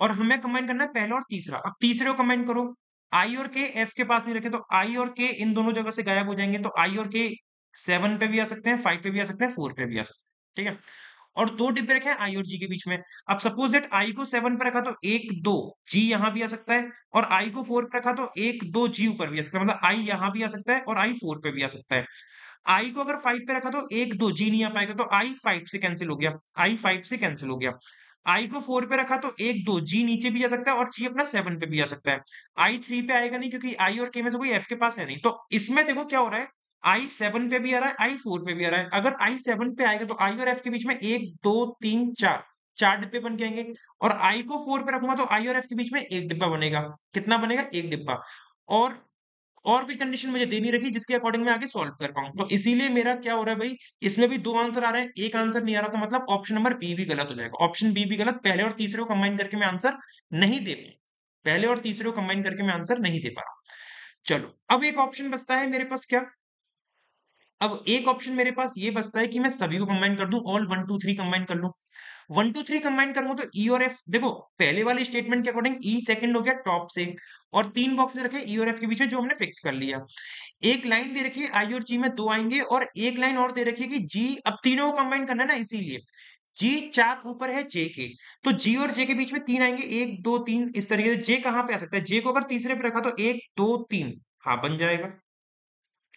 और हमें कंबाइन करना है पहला और तीसरा। अब तीसरे को कंबाइन करो। आई और के एफ के पास नहीं रखे, तो आई और के इन दोनों जगह से गायब हो जाएंगे, तो आई और के 7 पे भी आ सकते हैं, 5 पे भी आ सकते हैं, 4 पे भी आ सकते हैं। ठीक है, और दो डिब्बे रखे हैं आई और जी के बीच में। अब सपोज दैट आई को 7 पे रखा तो एक दो जी यहाँ भी आ सकता है, और आई को 4 पे रखा तो एक दो जी ऊपर भी आ सकता है, मतलब आई यहाँ भी आ सकता है और आई 4 पे भी आ सकता है। आई को अगर 5 पे रखा तो एक दो जी नहीं आ पाएगा, तो आई 5 से कैंसिल हो गया, आई 5 से कैंसिल हो गया। आई को 4 पे रखा तो एक दो जी नीचे भी आ सकता है और जी अपना 7 पे भी आ सकता है। आई 3 पे आएगा नहीं, क्योंकि आई और के में से कोई एफ के पास है नहीं। तो इसमें देखो क्या हो रहा है, आई 7 पे भी आ रहा है, आई 4 पे भी आ रहा है। अगर आई 7 पे आएगा तो आई और एफ के बीच में एक दो तीन चार, चार डिब्बे बन के आएंगे। और आई को 4 पे रखूंगा तो आई और एफ के बीच में एक डिब्बा बनेगा। कितना बनेगा? एक डिब्बा। और और कोई कंडीशन मुझे दे नहीं रखी जिसके अकॉर्डिंग मैं आगे सॉल्व कर पाऊं, तो इसीलिए मेरा क्या हो रहा है भाई, इसमें भी दो आंसर आ रहे हैं, एक आंसर नहीं आ रहा, तो मतलब ऑप्शन नंबर बी भी गलत हो जाएगा। ऑप्शन बी भी गलत, पहले और तीसरे को कंबाइन करके मैं आंसर नहीं दे पाऊँ। पहले और तीसरे को कंबाइन करके मैं आंसर नहीं दे पा रहा हूं। चलो, अब एक ऑप्शन बचता है मेरे पास, क्या? अब एक ऑप्शन मेरे पास ये बचता है कि मैं सभी को कंबाइन कर दूं, ऑल 1 2 3 कंबाइन कर लूं। 1 2 3 कंबाइन करूंगा तो ई और एफ, देखो पहले वाले स्टेटमेंट के अकॉर्डिंग ई सेकंड हो गया टॉप से, और तीन बॉक्सेस रखे ई और एफ के बीच में जो हमने फिक्स कर लिया। एक लाइन दे रखी है आई और जी में दो आएंगे, और एक लाइन और दे रखी है कि जी, अब तीनों को कंबाइन करना है ना, इसीलिए जी चार ऊपर है जे के, तो जी और जे के बीच में तीन आएंगे, एक दो तीन, इस तरीके से। जे कहां पे आ सकता है? जे को अगर तीसरे पे रखा तो एक दो तीन, हाँ बन जाएगा,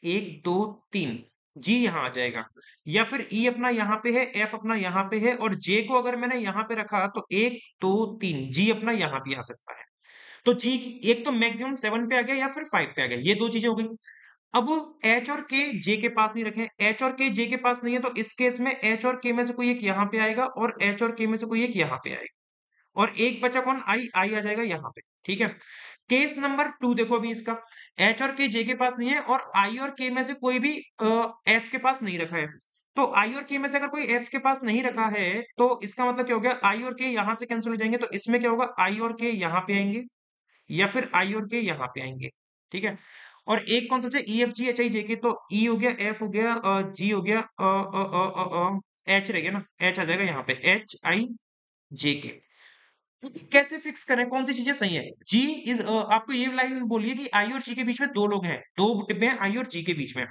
एक दो तीन, जी यहां आ जाएगा। या फिर ई अपना यहाँ पे है, एफ अपना यहाँ पे है, और जे को अगर मैंने यहाँ पे रखा तो एक दो तीन, जी अपना यहाँ भी आ सकता है। तो जी एक तो मैक्सिमम 7 पे आ गया या फिर 5 पे आ गया, ये दो चीजें हो गई। अब एच और के जे के पास नहीं रखे, एच और के जे के पास नहीं है, तो इस केस में एच और के में से कोई एक यहाँ पे आएगा, और एच और के में से कोई एक यहाँ पे आएगा, और एक बचा कौन? आई, आई आ जाएगा यहाँ पे। ठीक है, केस नंबर 2 देखो अभी इसका, एच और के जे के पास नहीं है, और आई और के में से कोई भी एफ के पास नहीं रखा है। तो आई और के में से अगर कोई एफ के पास नहीं रखा है, तो इसका मतलब क्या हो गया, आई और के यहाँ से कैंसिल हो जाएंगे, तो इसमें क्या होगा, आई और के यहाँ पे आएंगे, या फिर आई और के यहाँ पे आएंगे। ठीक है, और एक कौन सा बचा? ई F G H I J के, तो ई हो गया, एफ हो गया, जी हो गया, एच रह गया ना, एच आ जाएगा यहाँ पे, एच आई जे के। कैसे फिक्स करें कौन सी चीजें सही है? जी इज, आपको ये लाइन बोलिए कि आई और जी के बीच में दो लोग हैं, दो डिब्बे हैं आई और जी के बीच में।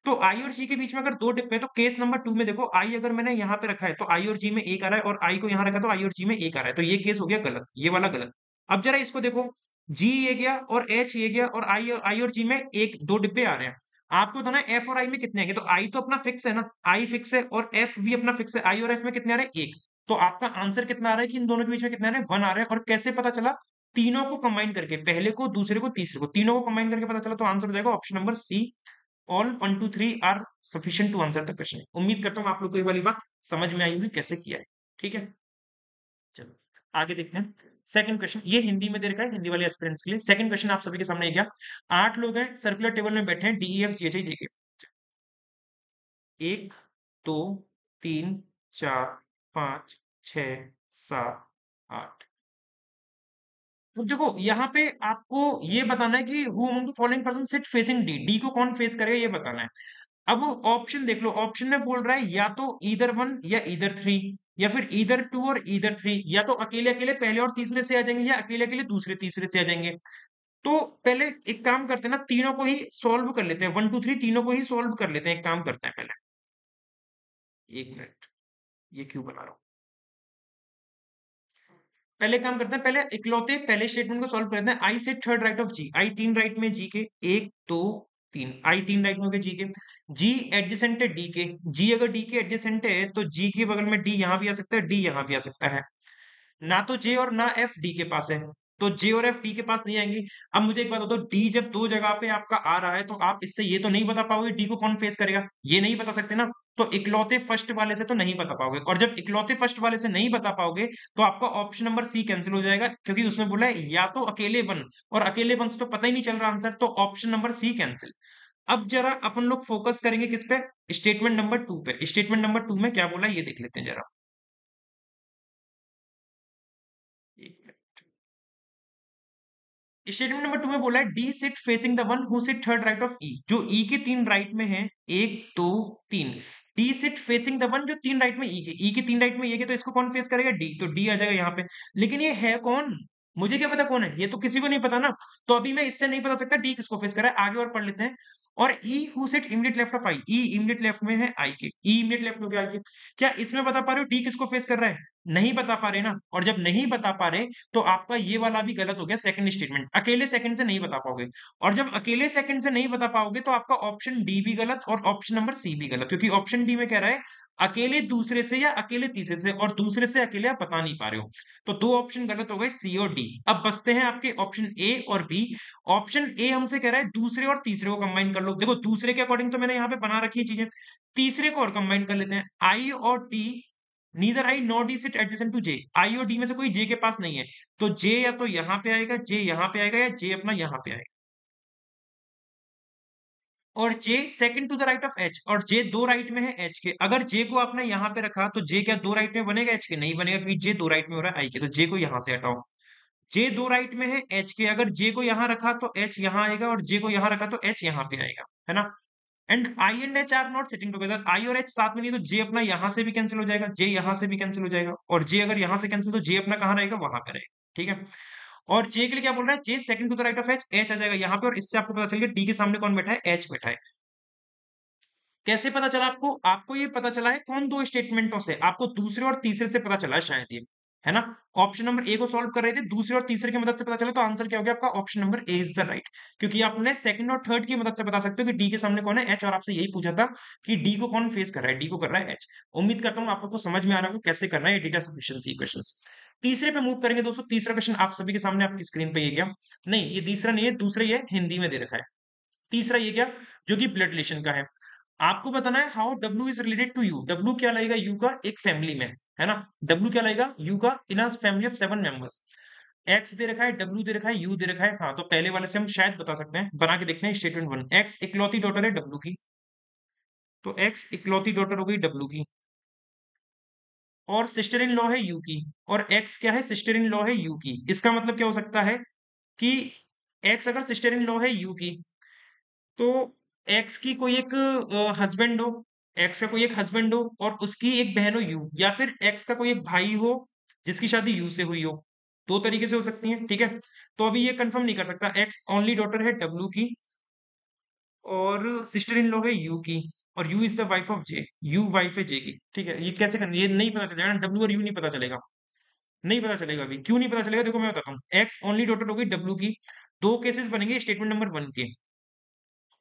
तो आई और जी के बीच में अगर दो डिब्बे हैं, तो केस नंबर 2 में देखो, आई अगर मैंने यहाँ पे रखा है तो आई और जी में एक आ रहा है, और आई को यहाँ रखा तो आई और जी में एक आ रहा है, तो ये केस हो गया गलत, ये वाला गलत। अब जरा इसको देखो, जी ये गया और एच ये गया, और आई और जी में एक दो डिब्बे आ रहे हैं। आपको बताना है एफ और आई में कितने आएंगे, तो आई तो अपना फिक्स है ना, आई फिक्स है, और एफ भी अपना फिक्स है। आई और एफ में कितने आ रहे हैं? एक। तो आपका आंसर कितना आ रहा है कि इन दोनों के बीच में कितना आ रहा है? 1 आ रहा है। और कैसे पता चला? तीनों को कंबाइन करके, पहले को, दूसरे को, तीसरे को, तीनों को कंबाइन करके पता चला, तो आंसर हो जाएगा option number C. All 1 2 3 are sufficient to answer the question. उम्मीद करता हूँ आप लोग को ये वाली बात समझ में आई होगी कैसे किया है। ठीक है, चलो आगे देखते हैं। सेकंड क्वेश्चन, ये हिंदी में दे रखा है, हिंदी वाले एस्पिरेंट्स के लिए। सेकंड क्वेश्चन आप सभी के सामने क्या, 8 लोग हैं, सर्कुलर टेबल में बैठे हैं, D E F G H I J K. 1 2 3 4 5 6 7 8। तो देखो यहाँ पे आपको ये बताना है कि who among the following person sit facing D, D को कौन फेस करेगा ये बताना है। अब ऑप्शन देख लो, ऑप्शन में बोल रहा है या तो ईदर वन या ईदर थ्री, या फिर ईदर टू और ईदर थ्री, या तो अकेले अकेले पहले और तीसरे से आ जाएंगे, या अकेले अकेले दूसरे तीसरे से आ जाएंगे। तो पहले एक काम करते हैं ना, तीनों को ही सॉल्व कर लेते हैं, 1 2 3 तीनों को ही सॉल्व कर लेते हैं। एक काम करते हैं पहले, एक मिनट, ये क्यों बना रहा हूं, पहले काम करते हैं, पहले इकलौते पहले स्टेटमेंट को सॉल्व करते हैं। आई सेट थर्ड राइट ऑफ जी, आई तीन राइट में जी के, एक दो तीन, आई तीन राइट में हो गए जी के। जी एडजेसेंट है डी के, जी अगर डी के एडजेसेंट है तो जी के बगल में डी यहां भी आ सकता है, डी यहां भी आ सकता है। ना तो जे और ना एफ डी के पास है, तो जे और एफ डी के पास नहीं आएंगी। अब मुझे एक बात बताओ, डी जब दो जगह पे आपका आ रहा है तो आप इससे ये तो नहीं बता पाओगे डी को कौन फेस करेगा, ये नहीं बता सकते ना। तो इकलौते फर्स्ट वाले से तो नहीं बता पाओगे, और जब इकलौते फर्स्ट वाले से नहीं बता पाओगे तो आपका ऑप्शन नंबर सी कैंसिल हो जाएगा, क्योंकि उसमें बोला है या तो अकेले वन, और अकेले वन से तो पता ही नहीं चल रहा आंसर, तो ऑप्शन नंबर सी कैंसिल। अब जरा अपन लोग फोकस करेंगे किस पे, स्टेटमेंट नंबर टू पे। स्टेटमेंट नंबर टू में क्या बोला ये देख लेते हैं जरा। स्टेटमेंट नंबर टू में बोला है D sit facing the one who sit third right of E, जो ई के तीन राइट में है, एक दो तीन। D sit facing the one जो तीन राइट में ई के, ई के तीन राइट में ये के, तो इसको कौन फेस करेगा, डी, तो डी आ जाएगा यहाँ पे। लेकिन ये है कौन, मुझे क्या पता कौन है, ये तो किसी को नहीं पता ना। तो अभी मैं इससे नहीं बता सकता डी किसको फेस कर रहा है, आगे और पढ़ लेते हैं। और ई who sit immediate left of I, E immediate left में है आई के, ई इमीडिएट लेफ्ट में हो गया आई के। क्या इसमें बता पा रहे हो डी किसको फेस कर रहा है, नहीं बता पा रहे ना। और जब नहीं बता पा रहे तो आपका ये वाला भी गलत हो गया, सेकंड स्टेटमेंट, अकेले सेकंड से नहीं बता पाओगे। और जब अकेले सेकंड से नहीं बता पाओगे तो आपका ऑप्शन डी भी गलत और ऑप्शन नंबर सी भी गलत, क्योंकि ऑप्शन डी में कह रहा है अकेले दूसरे से या अकेले तीसरे से, और दूसरे से अकेले आप बता नहीं पा रहे हो। तो दो ऑप्शन गलत हो गए, सी और डी। अब बचते हैं आपके ऑप्शन ए और बी। ऑप्शन ए हमसे कह रहा है दूसरे और तीसरे को कंबाइन कर लो। देखो दूसरे के अकॉर्डिंग तो मैंने यहाँ पे बना रखी है चीजें, तीसरे को और कंबाइन कर लेते हैं। आई और D, neither I not D sit adjacent to J, I और डी में से कोई जे के पास नहीं है, तो जे या तो यहां पे आएगा, जे यहां पे आएगा, या जे अपना यहां पे आएगा। और J second to the right of H, और जे दो राइट में है एच के। अगर जे को आपने यहां पे रखा तो जे क्या दो राइट में बनेगा एच के, नहीं बनेगा, क्योंकि जे दो राइट में हो रहा है आई के, तो जे को यहां से हटाओ। जे दो राइट में है एच के, अगर जे को यहां रखा तो एच यहां आएगा, और जे को यहां रखा तो एच यहां पे आएगा, है ना। And I and H are not sitting together, I और एच साथ में नहीं, तो जे अपना यहां से भी कैंसिल हो जाएगा, जे यहां से भी कैंसिल हो जाएगा, और जे अगर यहां से कैंसिल तो जे अपना कहां रहेगा, वहां पे रहेगा। ठीक है। और जे के लिए क्या बोल रहा है, J second to the right of H, H आ जाएगा यहाँ पे, और इससे आपको पता चल गया डी के सामने कौन बैठा है, एच बैठा है। कैसे पता चला आपको, आपको ये पता चला है कौन दो स्टेटमेंटों से, आपको दूसरे और तीसरे से पता चला है शायद ये, है ना। ऑप्शन नंबर ए को सॉल्व कर रहे थे, दूसरे और तीसरे की मदद से पता चला, तो आंसर क्या हो गया आपका, option number A is the right. क्योंकि आपने सेकंड और थर्ड की मदद से बता सकते हो कि डी के सामने कौन है, एच, और आपसे यही पूछा था कि डी को कौन फेस कर रहा है, डी को कर रहा है एच। उम्मीद करता हूँ आपको समझ में आ रहा होगा कैसे करना है ये डेटा सफिशिएंसी क्वेश्चंस। तीसरे पे मूव करेंगे दोस्तों। तीसरा क्वेश्चन आप सभी के सामने आपकी स्क्रीन पे ये क्या, नहीं ये तीसरा नहीं है, दूसरा ही है, हिंदी में दे रखा है। तीसरा ये क्या, जो कि ब्लड रिलेशन का है। आपको बताना है how W is related to U, W क्या लगेगा यू का एक फैमिली में, है ना। डब्ल्यू क्या लगेगा यू का in a family of 7 members. X दे रखा है, डब्ल्यू दे रखा है, यू दे रखा है। हाँ तो पहले वाले से हम शायद बता सकते हैं, बना के देखते हैं। स्टेटमेंट वन, एक्स इकलौती डॉटर है डब्ल्यू की, तो एक्स इकलौती डॉटर हो गई डब्ल्यू की, और सिस्टर इन लॉ है यू की, और एक्स क्या है, सिस्टर इन लॉ है यू की। इसका मतलब क्या हो सकता है कि एक्स अगर सिस्टर इन लॉ है यू की, तो एक्स की कोई एक हस्बैंड हो, एक्स का कोई एक हस्बैंड हो और उसकी एक बहन हो यू, या फिर एक्स का कोई एक भाई हो जिसकी शादी यू से हुई हो। दो तरीके से हो सकती है, ठीक है। तो अभी ये कंफर्म नहीं कर सकता, एक्स ओनली डॉटर है डब्ल्यू की, और सिस्टर इन लॉ है यू की, और you is the wife of J, you wife है जे की। ठीक है, ये कैसे करना, ये नहीं पता चलेगा ना, डब्ल्यू और यू नहीं पता चलेगा, नहीं पता चलेगा। अभी क्यों नहीं पता चलेगा, देखो मैं बताता हूँ। एक्स ओनली डॉटर होगी डब्ल्यू की, दो केसेस बनेंगे स्टेटमेंट नंबर वन के।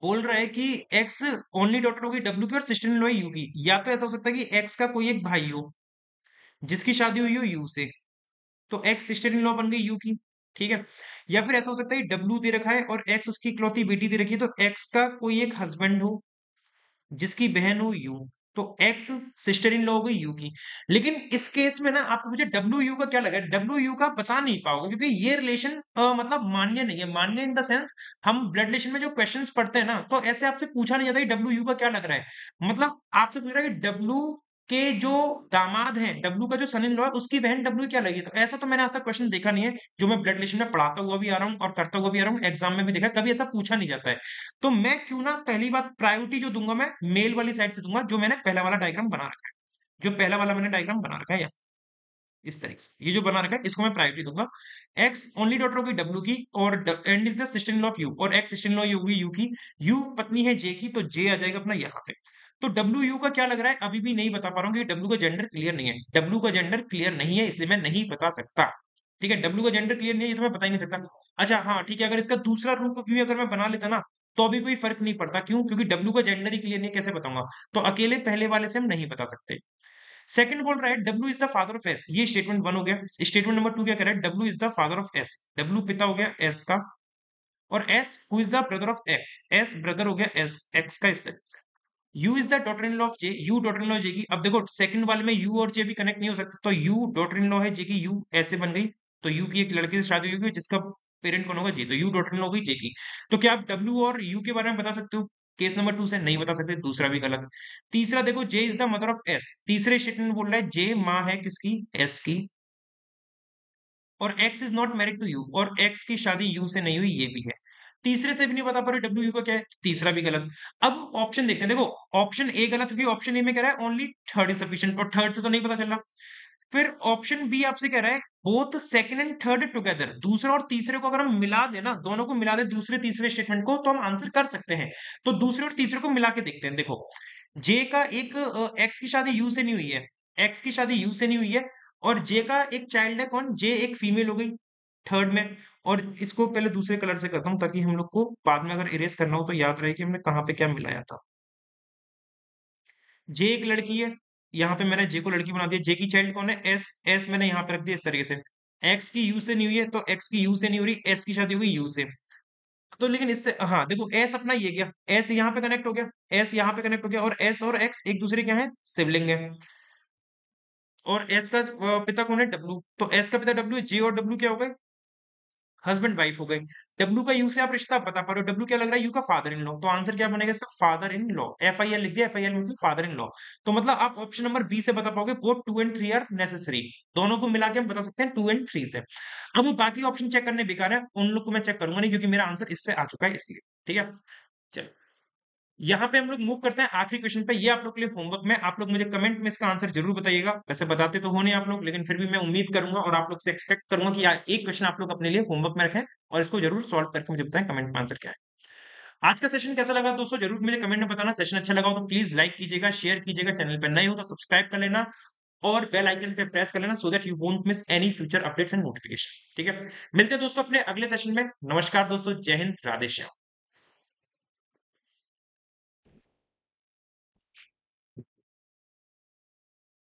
बोल रहा है कि एक्स ओनली डॉटर होगी डब्ल्यू की और सिस्टर इन लॉ है यू की। या तो ऐसा हो सकता है कि एक्स का कोई एक भाई हो जिसकी शादी हुई हो यू से, तो एक्स सिस्टर इन लॉ बन गई यू की। ठीक है? या फिर ऐसा हो सकता है डब्ल्यू दे रखा है और एक्स उसकी इकलौती बेटी दे रखी है, तो एक्स का कोई एक हस्बैंड हो जिसकी बहन हो यू, तो एक्स सिस्टर इन लॉ हो गई यू की। लेकिन इस केस में ना आपको मुझे डब्ल्यू यू का क्या लगा, डब्ल्यू यू का बता नहीं पाओगे क्योंकि ये रिलेशन मतलब मान्य नहीं है। मान्य इन द सेंस, हम ब्लड रिलेशन में जो क्वेश्चंस पढ़ते हैं ना, तो ऐसे आपसे पूछा नहीं जाता कि डब्ल्यू यू का क्या लग रहा है। मतलब आपसे पूछ रहा है कि डब्ल्यू के जो दामाद हैं, डब्ल्यू का जो सन इन लॉ है, उसकी बहन डब्ल्यू क्या लगी। तो ऐसा तो मैंने आज तक क्वेश्चन देखा नहीं है, जो मैं ब्लड रिलेशन में पढ़ाता हुआ भी आ रहा हूँ और करता हुआ भी आ रहा हूँ, एग्जाम में भी देखा, कभी ऐसा पूछा नहीं जाता है। तो मैं क्यों ना पहली बात प्रायोरिटी जो दूंगा, मैं मेल वाली साइड से दूंगा, जो मैंने पहला वाला डायग्राम बना रखा है। जो पहला वाला मैंने डायग्राम बना रखा है या इस तरीके से, ये जो बना रखा है इसको मैं प्रायोरिटी दूंगा। एक्स ओनली डॉटर होगी डब्ल्यू की, और and is the sister in law of you, और एक्स सिस्टर इन लॉ होगी यू की। यू पत्नी है जे की, तो जे आ जाएगा अपना यहाँ पे। तो डब्ल्यू यू का क्या लग रहा है अभी भी नहीं बता पा रहा हूँ, क्योंकि डब्ल्यू का जेंडर क्लियर नहीं है। डब्ल्यू का जेंडर क्लियर नहीं है, इसलिए मैं नहीं बता सकता। ठीक है, डब्ल्यू का जेंडर क्लियर नहीं है, ये तो मैं बता ही नहीं सकता। अच्छा हाँ ठीक है, अगर इसका दूसरा रूप भी अगर मैं बना लेता ना, तो अभी कोई फर्क नहीं पड़ता। क्यों? क्योंकि डब्ल्यू का जेंडर ही क्लियर नहीं है, कैसे बताऊंगा। तो अकेले पहले वाले से हम नहीं बता सकते। सेकंड बोल रहा है W is the father of S, ये स्टेटमेंट वन हो गया। स्टेटमेंट नंबर टू क्या कह रहा है, W is the father of S, W पिता हो गया एस का, और S who is the brother of X, S brother हो गया एस एक्स का। इस तरीके से U is the daughter in law of J, U daughter in law J की। अब देखो सेकंड वाले में यू और जे भी कनेक्ट नहीं हो सकता, तो यू डॉटर इन लॉ है जे की, यू ऐसे बन गई। तो यू की एक लड़के से शादी होगी जिसका पेरेंट कौन होगा, जे, तो यू डॉटर इन लॉ होगी जे की। तो क्या आप डब्ल्यू और यू के बारे में बता सकते हो? केस नंबर टू से नहीं बता सकते, दूसरा भी गलत। तीसरा देखो J is the mother of S, तीसरे स्टेटमेंट बोल रहा है जे माँ है किसकी, एस की, और X is not married to U, और एक्स की शादी यू से नहीं हुई, ये भी है। तीसरे से भी नहीं बता पा रहे डब्ल्यू यू का क्या है, तीसरा भी गलत। अब ऑप्शन देखते हैं। देखो ऑप्शन ए गलत, क्योंकि ऑप्शन ए में कह रहा है ओनली थर्ड इज सफिशिएंट, और थर्ड से तो नहीं पता चल रहा। फिर ऑप्शन बी आपसे कह रहा है both second and third together, दूसरा और तीसरे को अगर हम मिला दें ना, दोनों को मिला दे दूसरे तीसरे स्टेटमेंट को, तो हम आंसर कर सकते हैं। तो दूसरे और तीसरे को मिला के देखते हैं। देखो जे का एक एक्स की शादी यू से नहीं हुई है, एक्स की शादी यू से नहीं हुई है, और जे का एक चाइल्ड है कौन, जे एक फीमेल हो गई थर्ड में। और इसको पहले दूसरे कलर से करता हूं, ताकि हम लोग को बाद में अगर इरेज करना हो तो याद रहे कि हमने कहाँ पे क्या मिलाया था। जे एक लड़की है, यहाँ पे मैंने जे को लड़की बना दिया। जे की चाइल्ड कौन है, एस, एस मैंने यहाँ पे रख दिया इस तरीके से। एक्स की यू से नहीं हुई है, तो एक्स की यू से नहीं हो रही, एस की शादी हो गई यू से। तो लेकिन इससे हाँ देखो एस अपना ये गया, एस यहाँ पे कनेक्ट हो गया, एस यहाँ पे कनेक्ट हो गया, और एस और एक्स एक दूसरे क्या है, सिबलिंग है। और एस का पिता कौन है, डब्ल्यू, तो एस का पिता डब्ल्यू, जे और डब्ल्यू क्या हो गए, हस्बैंड वाइफ हो गए। डब्ल्यू का यू से आप रिश्ता बता पा रहे हो, डब्ल्यू क्या लग रहा है, यू का फादर इन लॉ, तो आंसर क्या बनेगा इसका, father in law. F I L लिख दिया, एफ आई एल मतलब फादर इन लॉ। तो मतलब आप ऑप्शन नंबर बी से बता पाओगे, both two and three are necessary, दोनों को मिला के हम बता सकते हैं टू एंड थ्री से। अब वो बाकी ऑप्शन चेक करने बेकार है, उन लोग को मैं चेक करूंगा नहीं, क्योंकि मेरा आंसर इससे आ चुका है इसलिए। ठीक है, चलो यहाँ पे हम लोग मूव करते हैं आखिरी क्वेश्चन पे। ये आप लोग के लिए होमवर्क में, आप लोग मुझे कमेंट में इसका आंसर जरूर बताइएगा। वैसे बताते तो हो नहीं आप लोग, लेकिन फिर भी मैं उम्मीद करूंगा और आप लोग से एक्सपेक्ट करूंगा कि एक क्वेश्चन आप लोग अपने लिए होमवर्क में रखें और इसको जरूर सॉल्व करके मुझे बताएं कमेंट में आंसर क्या है। आज का सेशन कैसा लगा दोस्तों, जरूर मुझे कमेंट में बताना। सेशन अच्छा लगा हो तो प्लीज लाइक कीजिएगा, शेयर कीजिएगा, चैनल पर नए हो तो सब्सक्राइब कर लेना, और बेल आइकन पे प्रेस कर लेना, so that you won't miss any future updates and notification. ठीक है, मिलते हैं दोस्तों अपने अगले सेशन में। नमस्कार दोस्तों, जय हिंद, राधे श्याम।